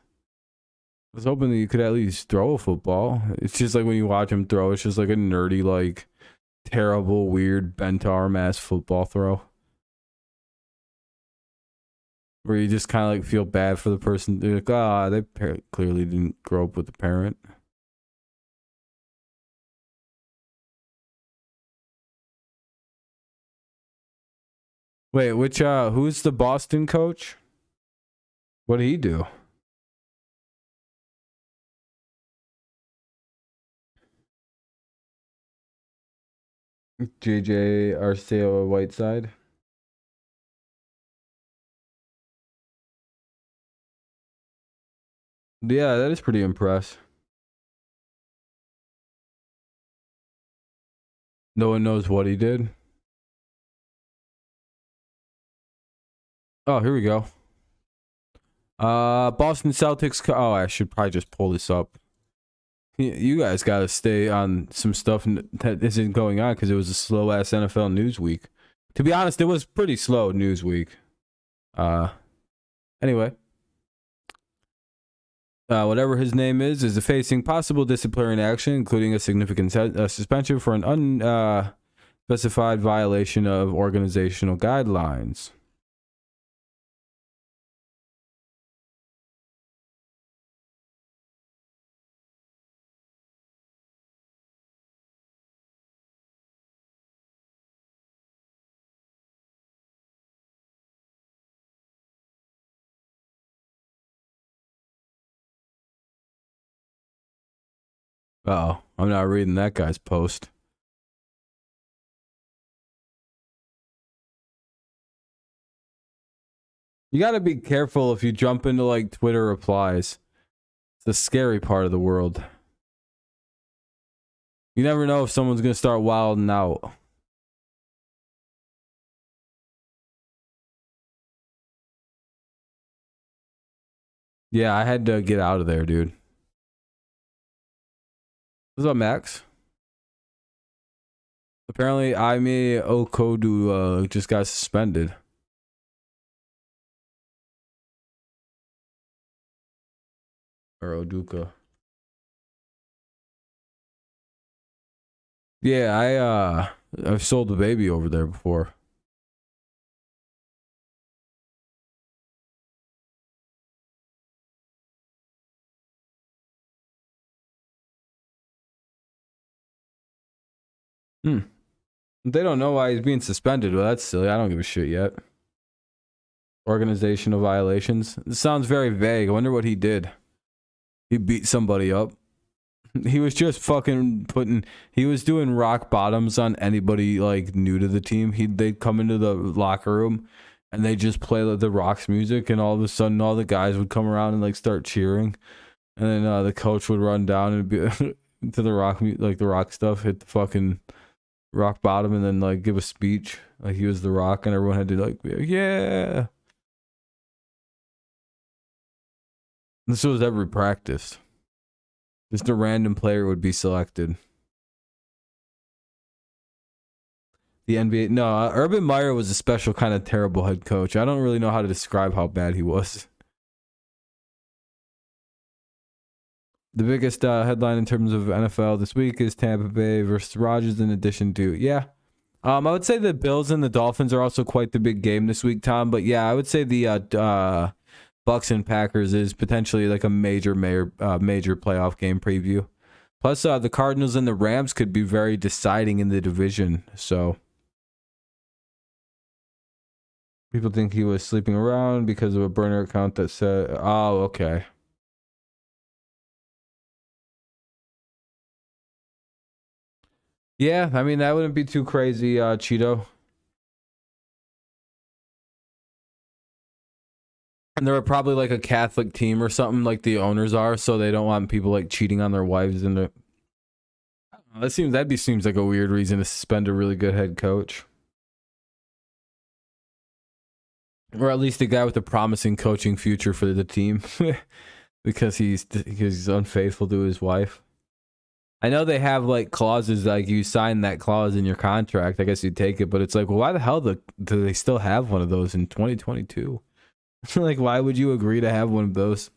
I was hoping that you could at least throw a football. It's just like when you watch him throw, it's just like a nerdy, like terrible, weird, bent arm ass football throw. Where you just kind of like feel bad for the person. They're like, they clearly didn't grow up with the parent. Wait, which who's the Boston coach? What did he do? JJ Arceo Whiteside. Yeah, that is pretty impressive. No one knows what he did. Oh, here we go. Boston Celtics. Oh, I should probably just pull this up. You guys got to stay on some stuff that isn't going on because it was a slow ass NFL news week. To be honest, it was pretty slow news week. Anyway. Whatever his name is facing possible disciplinary action, including a significant suspension for an unspecified violation of organizational guidelines. Uh-oh, I'm not reading that guy's post. You got to be careful if you jump into like Twitter replies. It's the scary part of the world. You never know if someone's going to start wilding out. Yeah, I had to get out of there, dude. What's up, Max? Apparently, Ime Okodu just got suspended. Or Oduka. Yeah, I've sold the baby over there before. They don't know why he's being suspended. Well, that's silly. I don't give a shit yet. Organizational violations. It sounds very vague. I wonder what he did. He beat somebody up. He was just fucking he was doing rock bottoms on anybody like new to the team. They'd come into the locker room and they just play like, the Rock's music, and all of a sudden all the guys would come around and like start cheering, and then the coach would run down and be to the rock, like the rock stuff, hit the fucking rock bottom, and then like give a speech like he was the Rock, and everyone had to like be like, yeah. This was every practice. Just a random player would be selected. The NBA. No, Urban Meyer was a special kind of terrible head coach. I don't really know how to describe how bad he was. The biggest headline in terms of NFL this week is Tampa Bay versus Rodgers, in addition to, yeah. I would say the Bills and the Dolphins are also quite the big game this week, Tom. But yeah, I would say the Bucks and Packers is potentially like a major playoff game preview. Plus, the Cardinals and the Rams could be very deciding in the division. So people think he was sleeping around because of a burner account that said, "Oh, okay." Yeah, I mean that wouldn't be too crazy, Cheeto. And they're probably like a Catholic team or something, like the owners are, so they don't want people like cheating on their wives and their. Seems like a weird reason to suspend a really good head coach, or at least a guy with a promising coaching future for the team, because he's unfaithful to his wife. I know they have like clauses like you sign that clause in your contract. I guess you take it, but it's like, well, why the hell do they still have one of those in 2022? Like, why would you agree to have one of those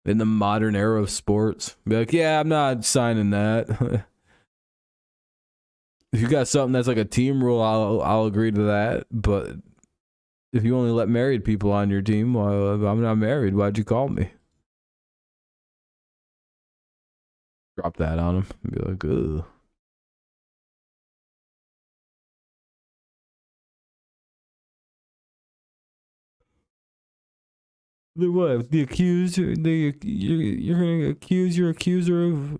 in the modern era of sports? Be like, yeah, I'm not signing that. If you got something that's like a team rule, I'll agree to that. But if you only let married people on your team, well, I'm not married. Why'd you call me? Drop that on him and be like, ugh. The what? The accuser? You're gonna accuse your accuser of.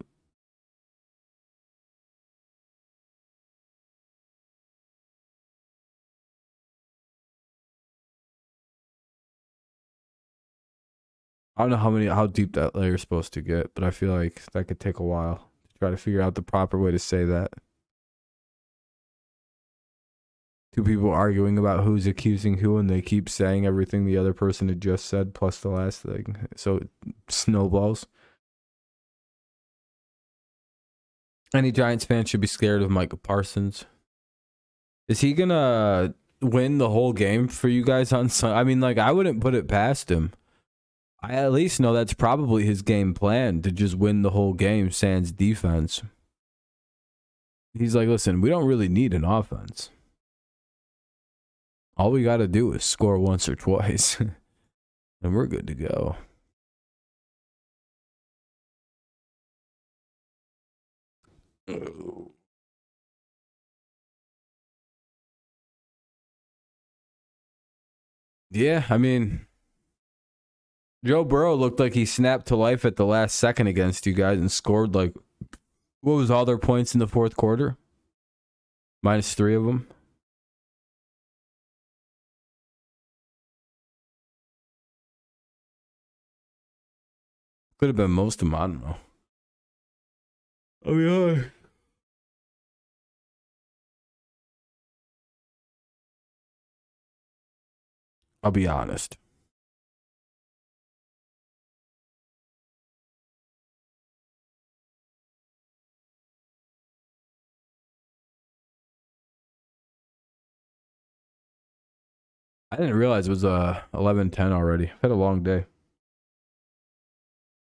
I don't know how deep that layer is supposed to get, but I feel like that could take a while to try to figure out the proper way to say that. Two people arguing about who's accusing who, and they keep saying everything the other person had just said plus the last thing, so it snowballs. Any Giants fan should be scared of Micah Parsons. Is he gonna win the whole game for you guys on Sunday? I mean, like, I wouldn't put it past him. I at least know that's probably his game plan, to just win the whole game sans defense. He's like, listen, we don't really need an offense. All we got to do is score once or twice, and we're good to go. Yeah, I mean, Joe Burrow looked like he snapped to life at the last second against you guys and scored, like, what was all their points in the fourth quarter? -3 of them. Could have been most of them. I don't know. Oh, yeah. I'll be honest. I didn't realize it was 11:10 already. I've had a long day.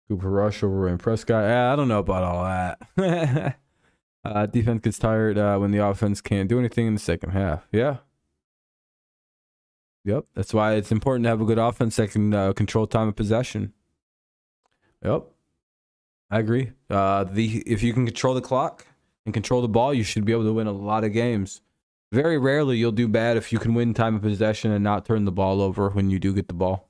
Cooper Rush over Ryan Prescott. Yeah, I don't know about all that. Defense gets tired when the offense can't do anything in the second half. Yeah. Yep. That's why it's important to have a good offense that can control time of possession. Yep. I agree. If you can control the clock and control the ball, you should be able to win a lot of games. Very rarely you'll do bad if you can win time of possession and not turn the ball over when you do get the ball.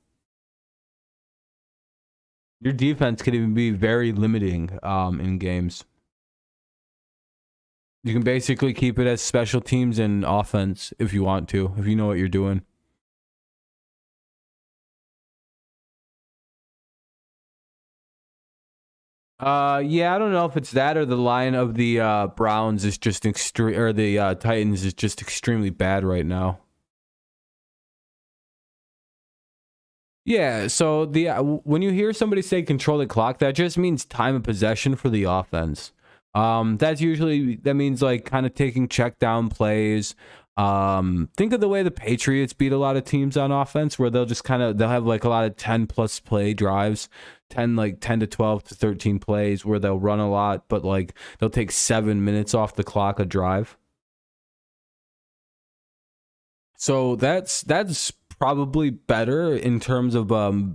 Your defense can even be very limiting in games. You can basically keep it as special teams and offense if you want to, if you know what you're doing. Yeah, I don't know if it's that or the line of the Browns is just extreme, or the Titans is just extremely bad right now. Yeah, so the when you hear somebody say control the clock, that just means time of possession for the offense. That means like kind of taking check down plays. Think of the way the Patriots beat a lot of teams on offense, where they'll have like a lot of 10+ play drives, 10 to 12 to 13 plays where they'll run a lot, but like they'll take 7 minutes off the clock a drive. So that's probably better in terms of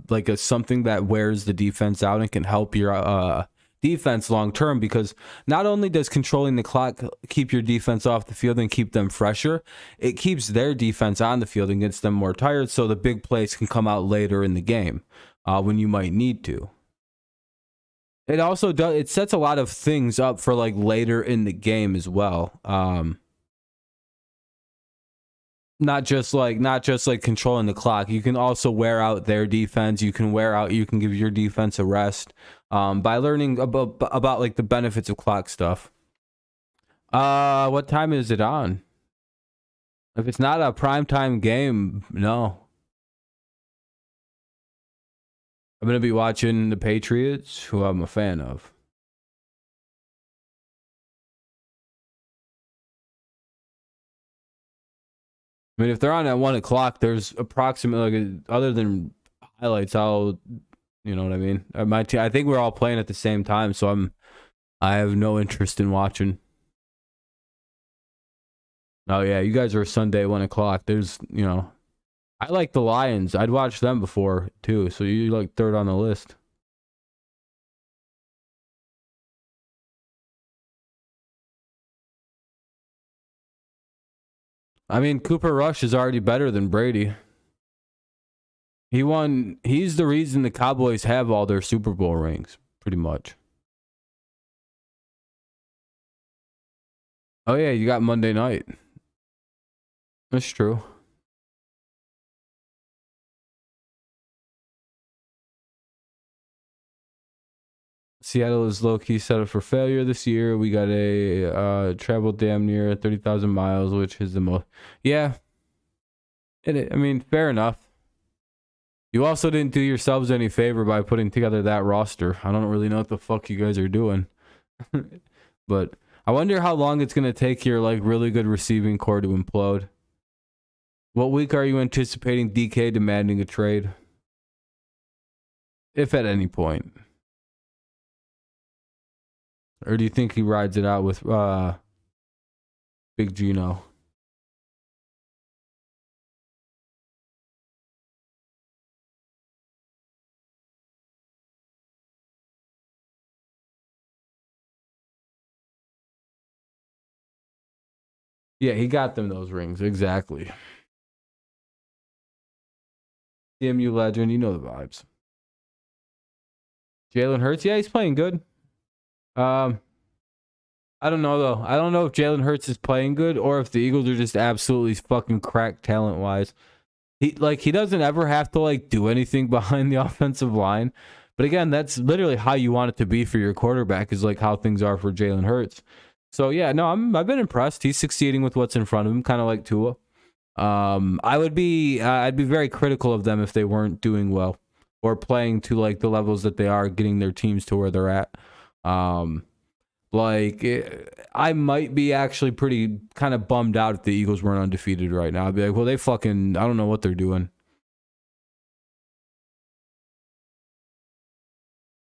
like something that wears the defense out and can help your defense long term, because not only does controlling the clock keep your defense off the field and keep them fresher, it keeps their defense on the field and gets them more tired, so the big plays can come out later in the game when you might need to. It also does, it sets a lot of things up for like later in the game as well. Not just like controlling the clock. You can also wear out their defense. You can give your defense a rest by learning about like the benefits of clock stuff. What time is it on? If it's not a primetime game, no. I'm gonna be watching the Patriots, who I'm a fan of. I mean, if they're on at 1 o'clock, there's approximately, like, other than highlights, you know what I mean? I think we're all playing at the same time, so I have no interest in watching. Oh yeah, you guys are Sunday 1 o'clock. I like the Lions. I'd watch them before too. So you like third on the list. I mean, Cooper Rush is already better than Brady. He won. He's the reason the Cowboys have all their Super Bowl rings, pretty much. Oh yeah, you got Monday night. That's true. Seattle is low key set up for failure this year. We got a travel damn near 30,000 miles, which is the most. Yeah, I mean, fair enough. You also didn't do yourselves any favor by putting together that roster. I don't really know what the fuck you guys are doing. But I wonder how long it's gonna take your like really good receiving core to implode. What week are you anticipating DK demanding a trade? If at any point. Or do you think he rides it out with Big Gino? Yeah, he got them those rings. Exactly. CMU legend, you know the vibes. Jalen Hurts, yeah, he's playing good. I don't know though. I don't know if Jalen Hurts is playing good or if the Eagles are just absolutely fucking cracked talent wise. He doesn't ever have to like do anything behind the offensive line. But again, that's literally how you want it to be for your quarterback, is like how things are for Jalen Hurts. So yeah, no, I've been impressed. He's succeeding with what's in front of him, kind of like Tua. I'd be very critical of them if they weren't doing well or playing to like the levels that they are, getting their teams to where they're at. Um, I might be actually pretty kind of bummed out if the Eagles weren't undefeated right now. I'd be like, well, they fucking, I don't know what they're doing.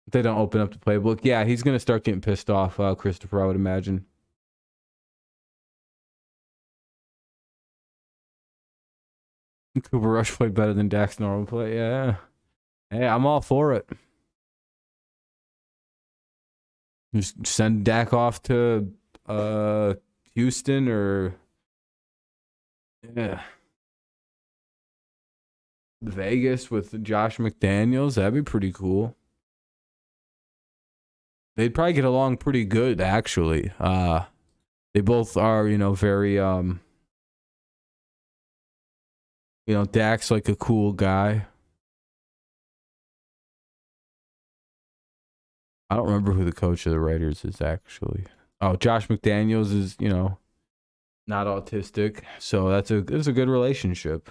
If they don't open up the playbook, yeah, he's gonna start getting pissed off, Christopher, I would imagine. Cooper Rush played better than Dak's normal play. Yeah. Hey, I'm all for it. Just send Dak off to Houston or yeah, Vegas with Josh McDaniels. That'd be pretty cool. They'd probably get along pretty good, actually. They both are, very Dak's like a cool guy. I don't remember who the coach of the Raiders is actually. Oh, Josh McDaniels is, not autistic, so it's a good relationship.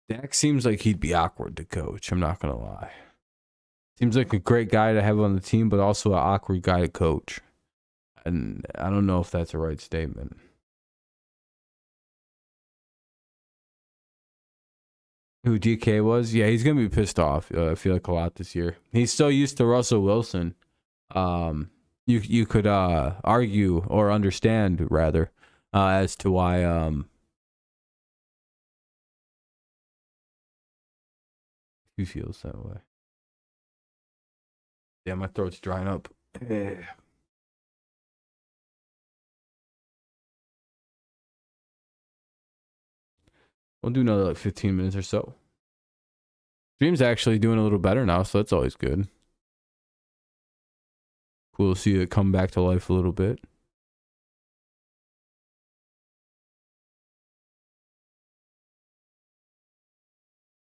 Dak seems like he'd be awkward to coach. I'm not gonna lie. Seems like a great guy to have on the team, but also an awkward guy to coach. And I don't know if that's a right statement. Who DK was? Yeah, he's gonna be pissed off. I feel like a lot this year. He's so used to Russell Wilson. You could argue or understand rather as to why he feels that way. Yeah, my throat's drying up. We'll do another like 15 minutes or so. Dream's actually doing a little better now, so that's always good. Cool to see it come back to life a little bit.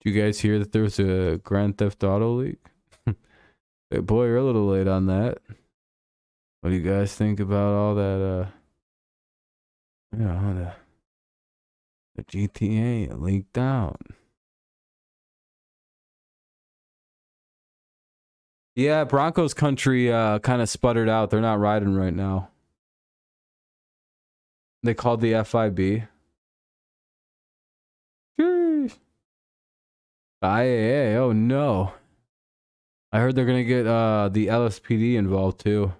Do you guys hear that there was a Grand Theft Auto leak? Hey, boy, you're a little late on that. What do you guys think about all that? The GTA leaked out. Yeah, Broncos country kind of sputtered out. They're not riding right now. They called the FIB. Jeez. IAA. Oh no. I heard they're gonna get the LSPD involved too.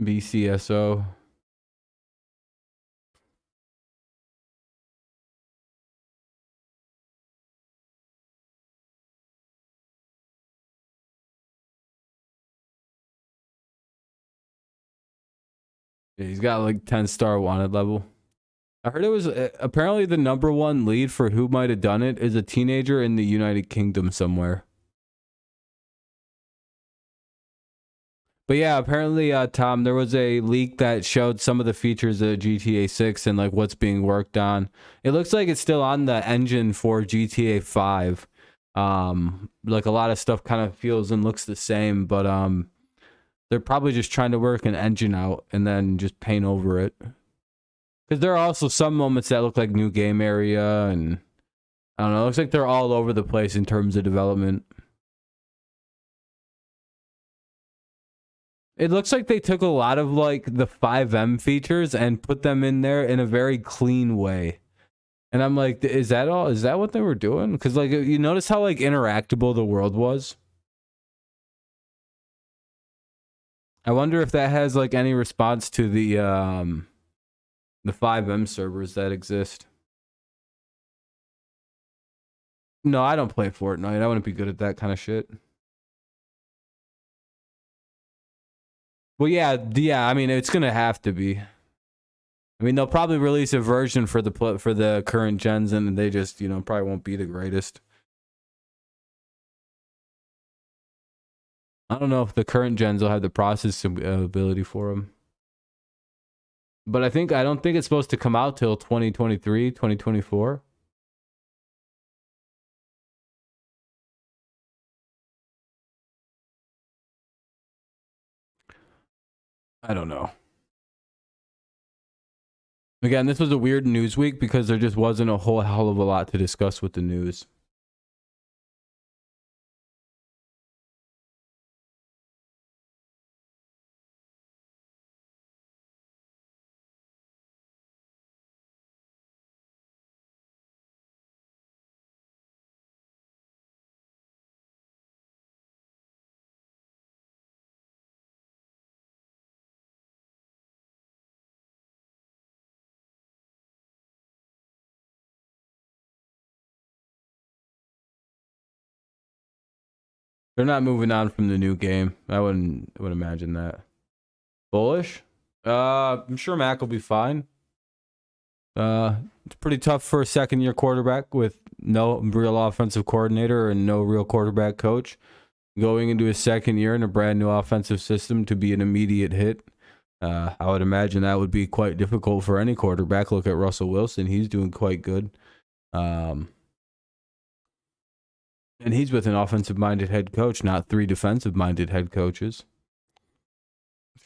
BCSO. Yeah, he's got like 10-star wanted level. I heard it was apparently the #1 lead for who might have done it is a teenager in the United Kingdom somewhere. But yeah, apparently, Tom, there was a leak that showed some of the features of GTA 6 and like what's being worked on. It looks like it's still on the engine for GTA 5. Like a lot of stuff kind of feels and looks the same, but they're probably just trying to work an engine out and then just paint over it. Because there are also some moments that look like new game area, and I don't know. It looks like they're all over the place in terms of development. It looks like they took a lot of like the 5M features and put them in there in a very clean way. And I'm like, is that all? Is that what they were doing? Because like you notice how like interactable the world was. I wonder if that has like any response to the 5M servers that exist. No, I don't play Fortnite. I wouldn't be good at that kind of shit. Well, yeah. I mean, it's gonna have to be. I mean, they'll probably release a version for the current gens, and they just probably won't be the greatest. I don't know if the current gens will have the processing ability for them. But I don't think it's supposed to come out till 2023, 2024. I don't know. Again, this was a weird news week because there just wasn't a whole hell of a lot to discuss with the news. They're not moving on from the new game. I would imagine that. Bullish? I'm sure Mac will be fine. It's pretty tough for a second-year quarterback with no real offensive coordinator and no real quarterback coach. Going into his second year in a brand new offensive system to be an immediate hit. I would imagine that would be quite difficult for any quarterback. Look at Russell Wilson. He's doing quite good. And he's with an offensive-minded head coach, not 3 defensive-minded head coaches.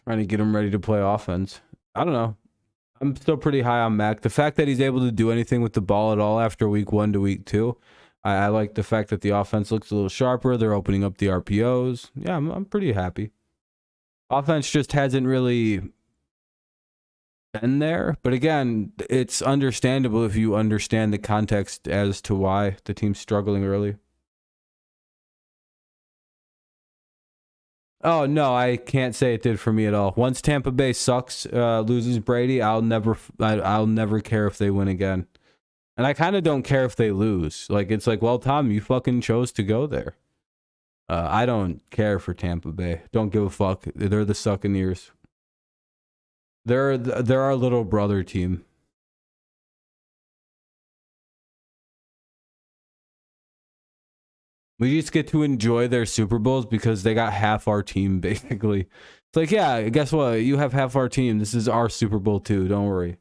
Trying to get him ready to play offense. I don't know. I'm still pretty high on Mac. The fact that he's able to do anything with the ball at all after week 1 to week 2, I like the fact that the offense looks a little sharper. They're opening up the RPOs. Yeah, I'm pretty happy. Offense just hasn't really been there. But again, it's understandable if you understand the context as to why the team's struggling early. Oh, no, I can't say it did for me at all. Once Tampa Bay sucks, loses Brady, I'll never care if they win again. And I kind of don't care if they lose. Like, it's like, well, Tom, you fucking chose to go there. I don't care for Tampa Bay. Don't give a fuck. They're the Succaneers. They're our little brother team. We just get to enjoy their Super Bowls because they got half our team, basically. It's like, yeah, guess what? You have half our team. This is our Super Bowl too. Don't worry.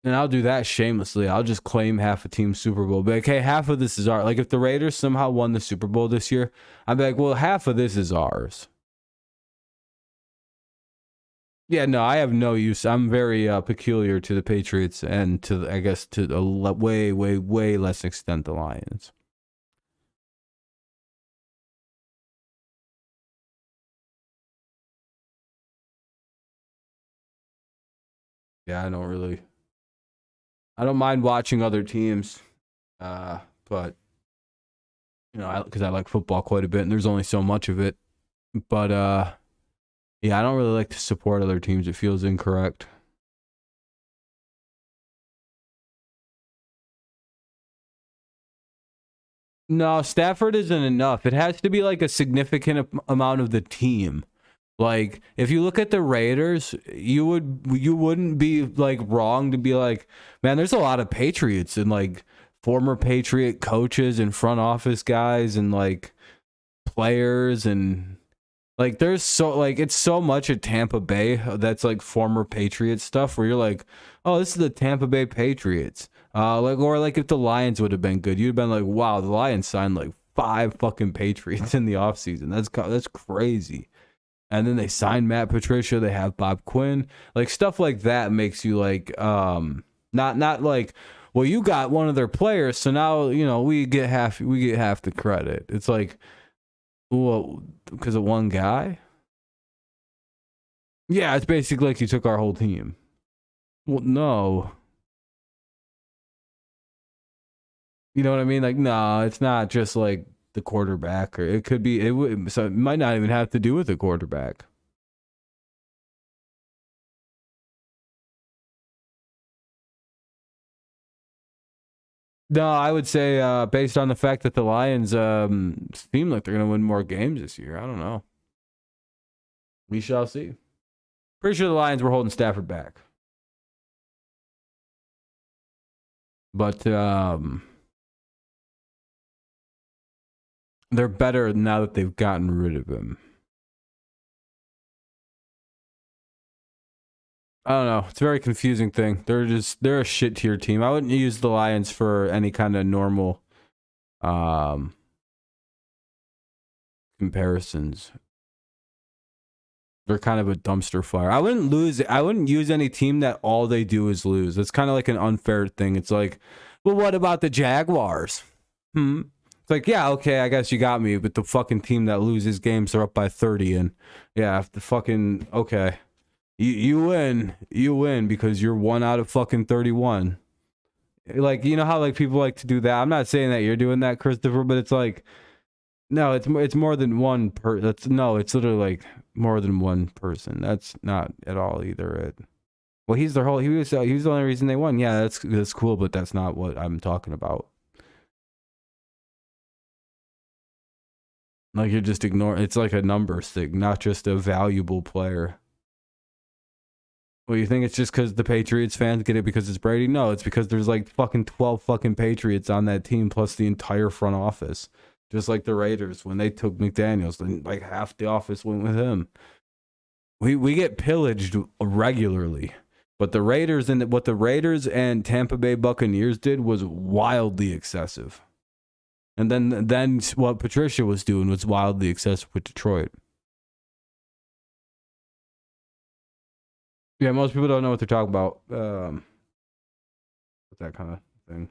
And I'll do that shamelessly. I'll just claim half a team's Super Bowl. Be like, hey, half of this is ours. Like, if the Raiders somehow won the Super Bowl this year, I'd be like, well, half of this is ours. Yeah, no, I have no use. I'm very peculiar to the Patriots and to, I guess, to a way, way, way less extent the Lions. Yeah, I don't mind watching other teams, but because I like football quite a bit, and there's only so much of it. But yeah, I don't really like to support other teams. It feels incorrect. No, Stafford isn't enough. It has to be like a significant amount of the team. Like, if you look at the Raiders, you wouldn't be like wrong to be like, man, there's a lot of Patriots and like former Patriot coaches and front office guys and like players and like there's so like it's so much at Tampa Bay that's like former Patriot stuff where you're like, oh, this is the Tampa Bay Patriots. Like or like if the Lions would have been good, you'd have been like, wow, the Lions signed like 5 fucking Patriots in the offseason. That's crazy. And then they signed Matt Patricia. They have Bob Quinn. Like stuff like that makes you like not like, well, you got one of their players, so now you know we get half the credit. It's like, well, because of one guy. Yeah, it's basically like you took our whole team. Well, no. You know what I mean? Like, no, it's not just like the quarterback, or it could be so it might not even have to do with the quarterback. No, I would say based on the fact that the Lions seem like they're going to win more games this year. I don't know. We shall see. Pretty sure the Lions were holding Stafford back. But they're better now that they've gotten rid of him. I don't know. It's a very confusing thing. They're a shit tier team. I wouldn't use the Lions for any kind of normal comparisons. They're kind of a dumpster fire. I wouldn't use any team that all they do is lose. It's kind of like an unfair thing. It's like, well, what about the Jaguars? It's like, yeah, okay, I guess you got me, but the fucking team that loses games are up by 30 and yeah, the fucking okay. You win because you're 1 out of fucking 31. Like, you know how like people like to do that. I'm not saying that you're doing that, Christopher, but it's like, no, it's more than one it's literally like more than one person. That's not at all either it. Well, he was the only reason they won. Yeah, that's cool, but that's not what I'm talking about. Like you're just ignoring. It's like a numbers thing, not just a valuable player. Well, you think it's just because the Patriots fans get it because it's Brady? No, it's because there's like fucking 12 fucking Patriots on that team plus the entire front office. Just like the Raiders when they took McDaniels, then like half the office went with him. We get pillaged regularly, but what the Raiders and Tampa Bay Buccaneers did was wildly excessive. And then what Patricia was doing was wildly excessive with Detroit. Yeah, most people don't know what they're talking about. That kind of thing.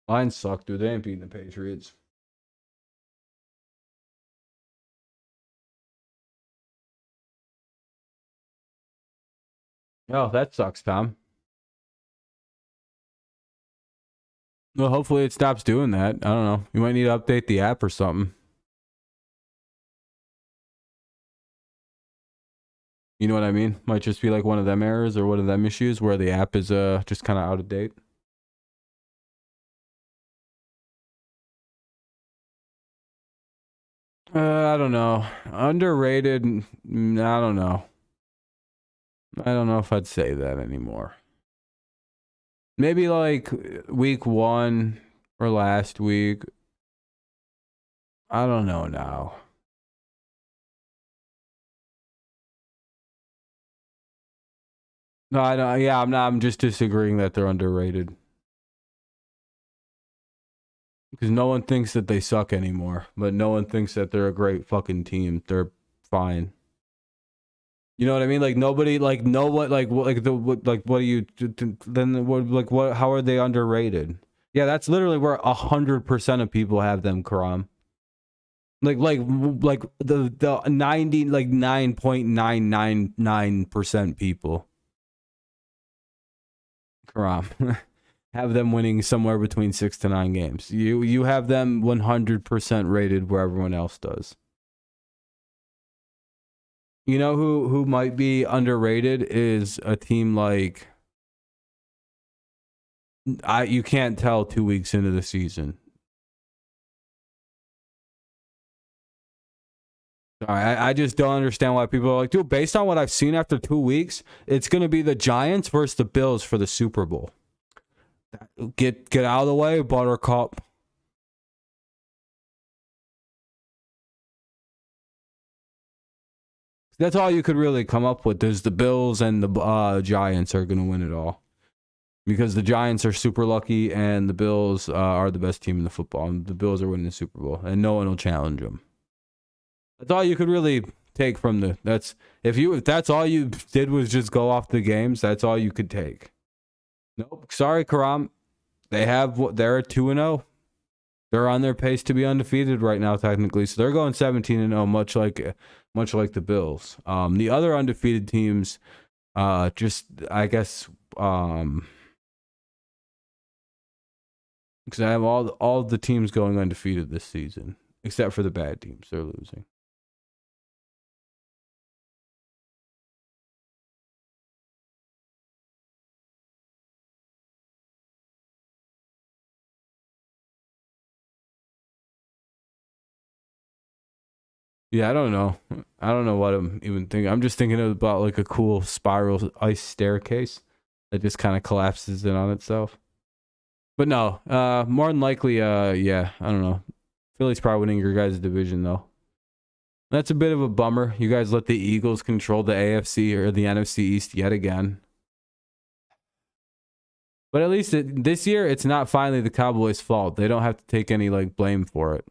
Lions suck, dude. They ain't beating the Patriots. Oh, that sucks, Tom. Well, hopefully it stops doing that. I don't know. You might need to update the app or something. You know what I mean? Might just be like one of them errors or one of them issues where the app is just kind of out of date. I don't know. Underrated. I don't know. I don't know if I'd say that anymore. Maybe like week 1 or last week. I don't know now. No, I don't. Yeah, I'm not. I'm just disagreeing that they're underrated because no one thinks that they suck anymore, but no one thinks that they're a great fucking team. They're fine. You know what I mean? Like nobody, like no what, like the what, like what do you then what like what? How are they underrated? Yeah, that's literally where 100% of people have them, Karam. Like the 90 like 9.999% people, Karam, have them winning somewhere between 6 to 9 games. You have them 100% rated where everyone else does. You know who might be underrated is a team like you can't tell 2 weeks into the season. I just don't understand why people are like, dude, based on what I've seen after 2 weeks, it's going to be the Giants versus the Bills for the Super Bowl. Get out of the way, Buttercup. That's all you could really come up with. Is the Bills and the Giants are going to win it all. Because the Giants are super lucky and the Bills are the best team in the football. And the Bills are winning the Super Bowl and no one will challenge them. That's all you could really take from the. If that's all you did was just go off the games, that's all you could take. Nope. Sorry, Karam. They're at 2-0. They're on their pace to be undefeated right now, technically. So they're going 17-0, much like the Bills. The other undefeated teams, just I guess, because I have all the teams going undefeated this season, except for the bad teams. They're losing. Yeah, I don't know. I don't know what I'm even thinking. I'm just thinking about like a cool spiral ice staircase that just kind of collapses in on itself. But no, more than likely, yeah, I don't know. Philly's probably winning your guys' division though. That's a bit of a bummer. You guys let the Eagles control the AFC or the NFC East yet again. But at least this year, it's not finally the Cowboys' fault. They don't have to take any like blame for it.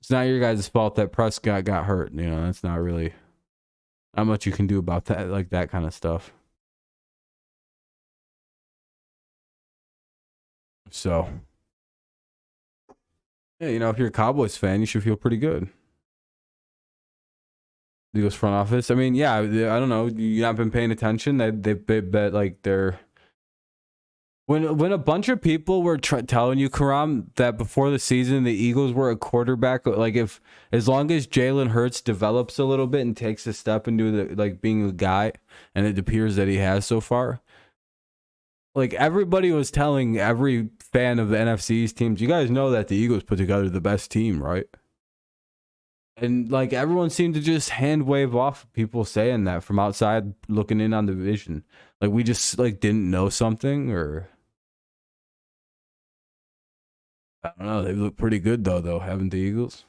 It's not your guys' fault that Prescott got hurt. You know, that's not really not much you can do about that, like that kind of stuff. So, yeah, you know, if you're a Cowboys fan, you should feel pretty good. Eagles front office. I mean, yeah, I don't know. You not been paying attention. They bet like they're when a bunch of people were telling you, Karam, that before the season the Eagles were a quarterback. Like if as long as Jalen Hurts develops a little bit and takes a step into the like being the guy, and it appears that he has so far. Like everybody was telling every fan of the NFC's teams, you guys know that the Eagles put together the best team, right? And like everyone seemed to just hand wave off people saying that from outside looking in on the vision. Like we just like didn't know something or I don't know. They look pretty good though, haven't the Eagles?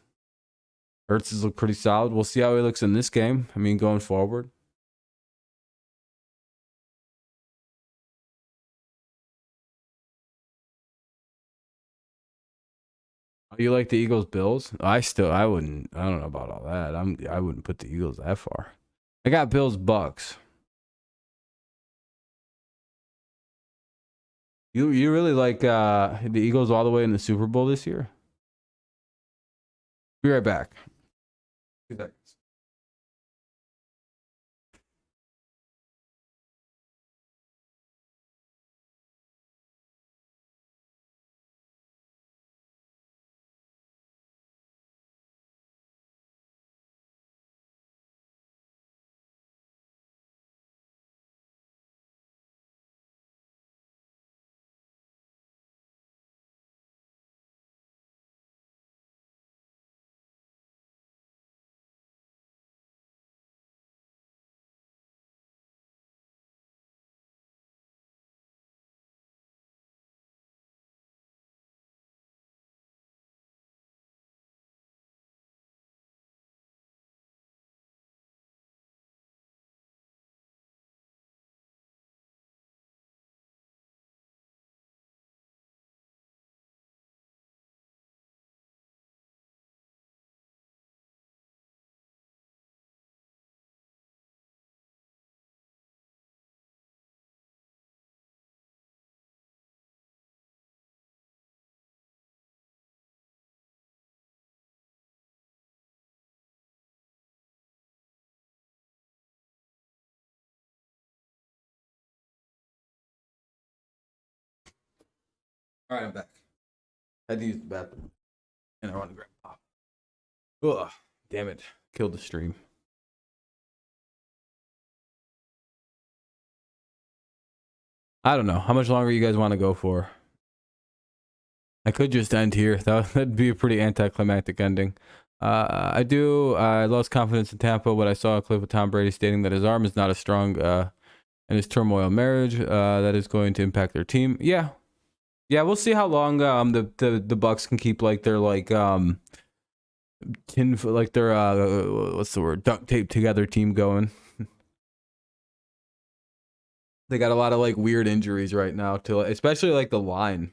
Hurts has looked pretty solid. We'll see how he looks in this game. I mean, going forward. You like the Eagles Bills? I wouldn't I don't know about all that. I wouldn't put the Eagles that far. I got Bills Bucks. You really like the Eagles all the way in the Super Bowl this year? Be right back. 2 seconds. All right, I'm back. I had to use the bathroom. And I want to grab pop. Ugh, damn it. Killed the stream. I don't know. How much longer you guys want to go for? I could just end here. That'd be a pretty anticlimactic ending. I lost confidence in Tampa when I saw a clip of Tom Brady stating that his arm is not as strong in his turmoil marriage. That is going to impact their team. Yeah, yeah. We'll see how long the Bucks can keep like their like their what's the word, duct tape together team going. They got a lot of like weird injuries right now, to especially like the line.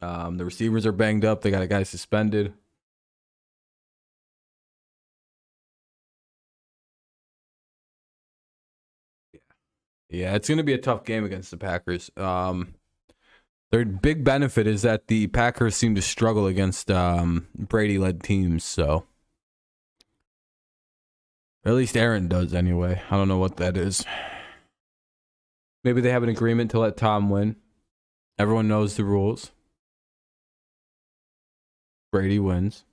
The receivers are banged up. They got a guy suspended. Yeah, it's gonna be a tough game against the Packers. Their big benefit is that the Packers seem to struggle against Brady-led teams. So, or at least Aaron does anyway. I don't know what that is. Maybe they have an agreement to let Tom win. Everyone knows the rules. Brady wins.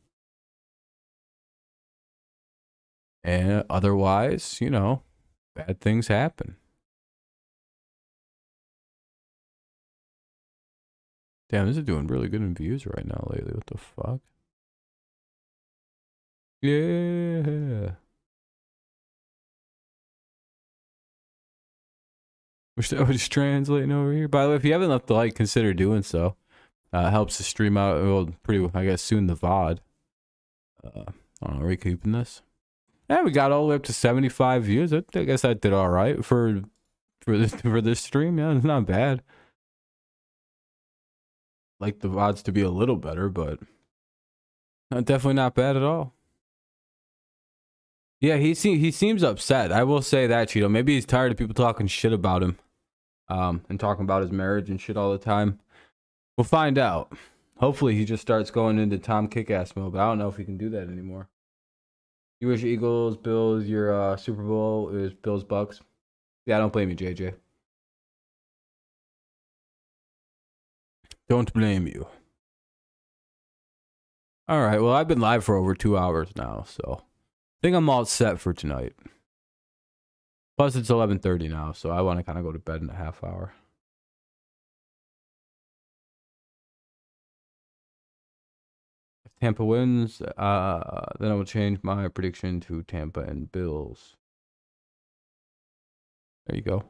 And otherwise, bad things happen. Damn, this is doing really good in views right now lately. What the fuck? Yeah. Wish that was translating over here. By the way, if you haven't left the like, consider doing so. Helps the stream out. Well, pretty, I guess, soon the VOD. I don't know, are we keeping this? Yeah, we got all the way up to 75 views. I guess I did all right for this stream. Yeah, it's not bad. Like the VODs to be a little better, but definitely not bad at all. Yeah, he seems upset. I will say that, Cheeto. Maybe he's tired of people talking shit about him, and talking about his marriage and shit all the time. We'll find out. Hopefully, he just starts going into Tom Kick-Ass mode, but I don't know if he can do that anymore. You wish Eagles, Bills, your Super Bowl is Bills, Bucks. Yeah, don't blame you, JJ. Don't blame you. All right, well, I've been live for over 2 hours now, so I think I'm all set for tonight. Plus, it's 11:30 now, so I want to kind of go to bed in a half hour. If Tampa wins, then I will change my prediction to Tampa and Bills. There you go.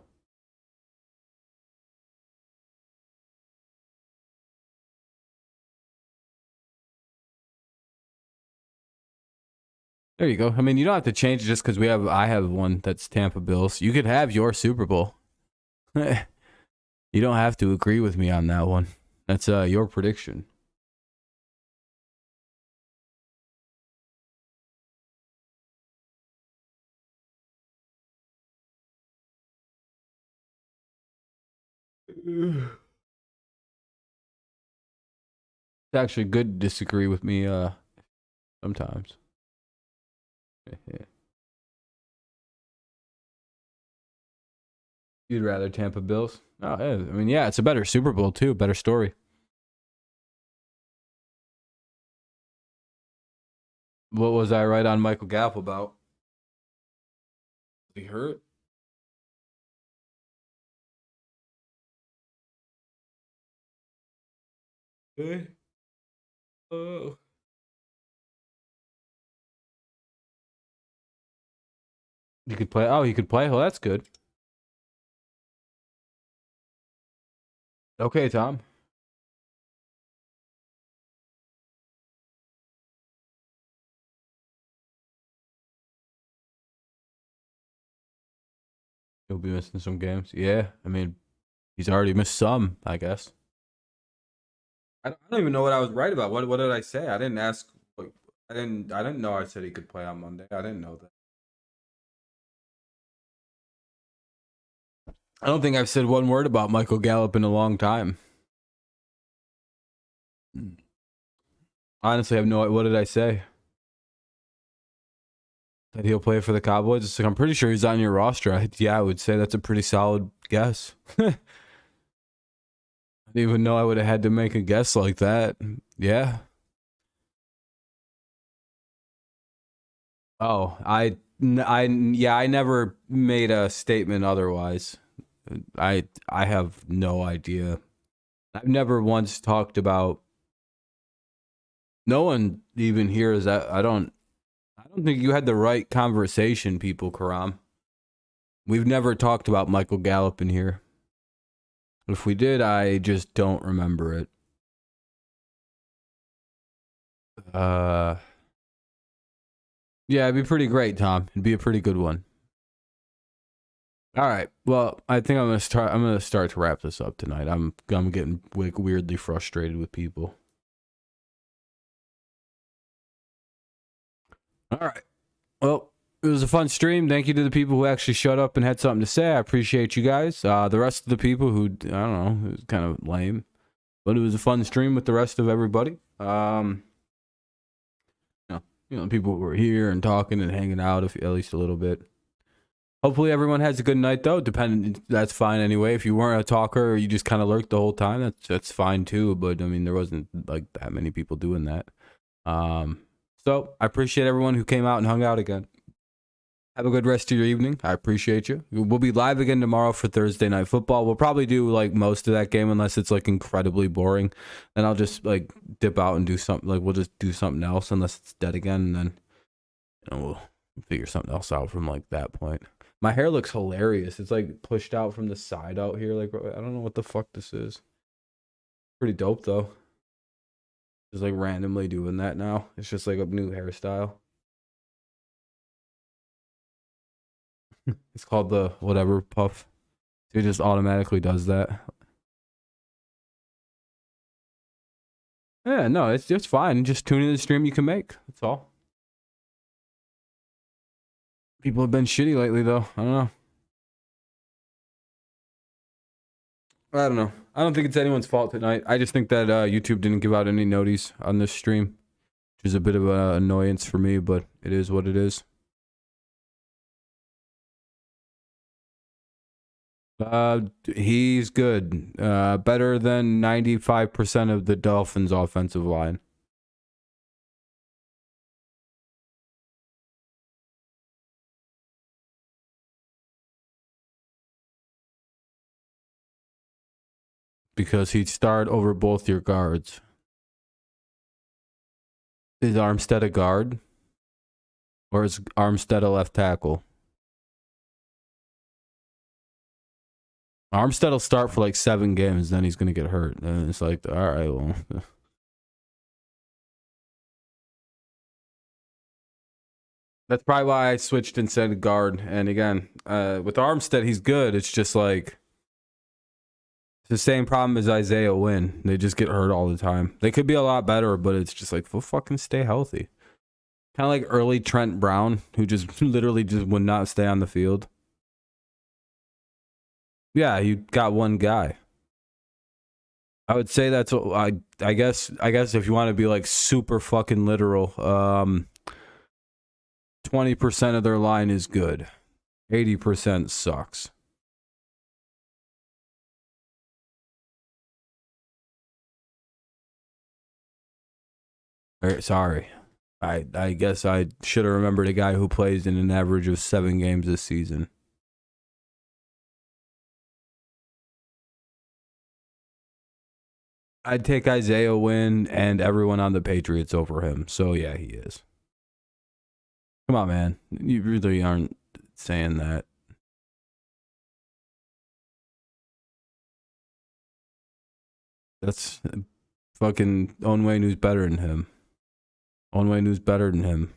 There you go. I mean, you don't have to change it just because I have one that's Tampa Bills. You could have your Super Bowl. You don't have to agree with me on that one. That's your prediction. It's actually good to disagree with me sometimes. You'd rather Tampa Bills? Oh, yeah. I mean, yeah, it's a better Super Bowl too, better story. What was I right on Michael Gallup about? He hurt? Hey. Oh. He could play. Oh, he could play. Well, that's good. Okay, Tom. He'll be missing some games. Yeah, I mean, he's already missed some, I guess. I don't even know what I was right about. What did I say? I didn't ask. Like, I didn't know I said he could play on Monday. I didn't know that. I don't think I've said one word about Michael Gallup in a long time. Honestly, I have no. What did I say? That he'll play for the Cowboys? It's like, I'm pretty sure he's on your roster. Yeah, I would say that's a pretty solid guess. I didn't even know I would have had to make a guess like that. Yeah. Oh, yeah, I never made a statement otherwise. I have no idea. I've never once talked about. No one even here is that. I don't think you had the right conversation, people, Karam. We've never talked about Michael Gallup in here. If we did, I just don't remember it. Yeah, it'd be pretty great, Tom. It'd be a pretty good one. All right. Well, I think I'm gonna start to wrap this up tonight. I'm getting like weirdly frustrated with people. All right. Well, it was a fun stream. Thank you to the people who actually showed up and had something to say. I appreciate you guys. The rest of the people who, I don't know, it was kind of lame, but it was a fun stream with the rest of everybody. People who were here and talking and hanging out at least a little bit. Hopefully everyone has a good night though. That's fine anyway. If you weren't a talker or you just kind of lurked the whole time, that's fine too. But I mean, there wasn't like that many people doing that. So I appreciate everyone who came out and hung out again. Have a good rest of your evening. I appreciate you. We'll be live again tomorrow for Thursday Night Football. We'll probably do like most of that game unless it's like incredibly boring. Then I'll just like dip out and do something. Like we'll just do something else unless it's dead again. And then we'll figure something else out from like that point. My hair looks hilarious. It's like pushed out from the side out here. Like I don't know what the fuck this is. Pretty dope though. Just like randomly doing that now. It's just like a new hairstyle. It's called the whatever puff. It just automatically does that. Yeah, no, it's fine. Just tune in the stream you can make. That's all. People have been shitty lately, though. I don't know. I don't know. I don't think it's anyone's fault tonight. I just think that YouTube didn't give out any notice on this stream, which is a bit of an annoyance for me, but it is what it is. He's good. Better than 95% of the Dolphins' offensive line. Because he'd start over both your guards. Is Armstead a guard? Or is Armstead a left tackle? Armstead will start for like 7 games, then he's going to get hurt. And it's like, all right, well. That's probably why I switched and said guard. And again, with Armstead, he's good. It's just like, it's the same problem as Isaiah Wynn. They just get hurt all the time. They could be a lot better, but it's just like, we'll fucking stay healthy. Kind of like early Trent Brown, who just literally just would not stay on the field. Yeah, you got one guy. I would say that's what I guess if you want to be like super fucking literal, 20% of their line is good. 80% sucks. Sorry. I guess I should have remembered a guy who plays in an average of 7 games this season. I'd take Isaiah Wynn and everyone on the Patriots over him. So yeah, he is. Come on, man. You really aren't saying that. That's fucking Onwenu better than him. Onwenu's better than him.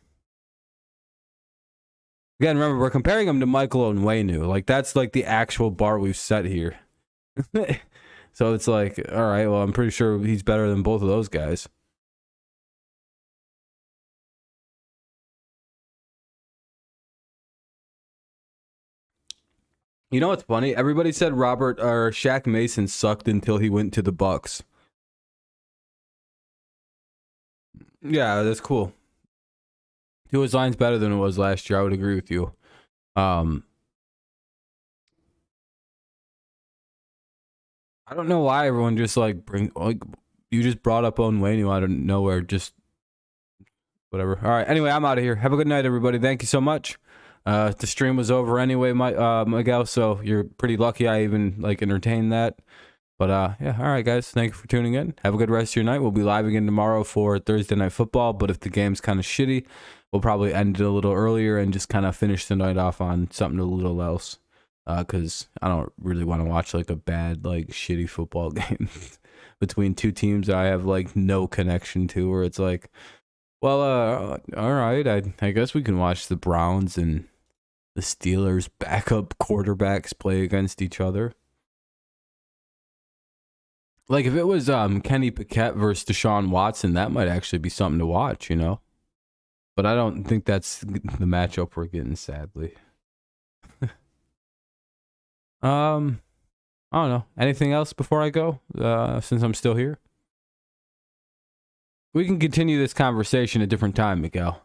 Again, remember, we're comparing him to Michael Onwenu. Like, that's like the actual bar we've set here. So it's like, all right, well, I'm pretty sure he's better than both of those guys. You know what's funny? Everybody said Shaq Mason sucked until he went to the Bucks. Yeah, that's cool. His line's better than it was last year. I would agree with you. I don't know why everyone just like you just brought up Onwenu out of nowhere. Just whatever. All right. Anyway, I'm out of here. Have a good night, everybody. Thank you so much. The stream was over anyway, Miguel. So you're pretty lucky I even like entertained that. But yeah, all right, guys. Thank you for tuning in. Have a good rest of your night. We'll be live again tomorrow for Thursday Night Football. But if the game's kind of shitty, we'll probably end it a little earlier and just kind of finish the night off on something a little else. Because I don't really want to watch like a bad, like shitty football game between two teams that I have like no connection to. Where it's like, well, all right, I guess we can watch the Browns and the Steelers backup quarterbacks play against each other. Like if it was Kenny Pickett versus Deshaun Watson, that might actually be something to watch, you know. But I don't think that's the matchup we're getting, sadly. I don't know. Anything else before I go? Since I'm still here, we can continue this conversation at a different time, Miguel.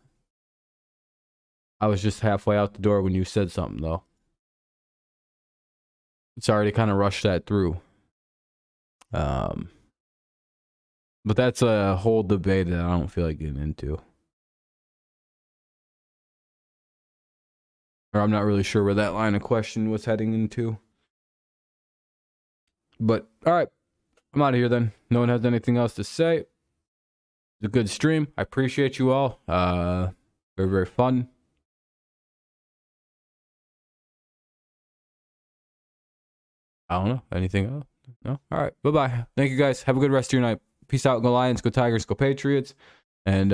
I was just halfway out the door when you said something, though. Sorry to kind of rush that through. But that's a whole debate that I don't feel like getting into. Or I'm not really sure where that line of question was heading into. But, all right. I'm out of here then. No one has anything else to say. It's a good stream. I appreciate you all. Very, very fun. I don't know. Anything else? No? All right. Bye-bye. Thank you, guys. Have a good rest of your night. Peace out. Go Lions. Go Tigers. Go Patriots. And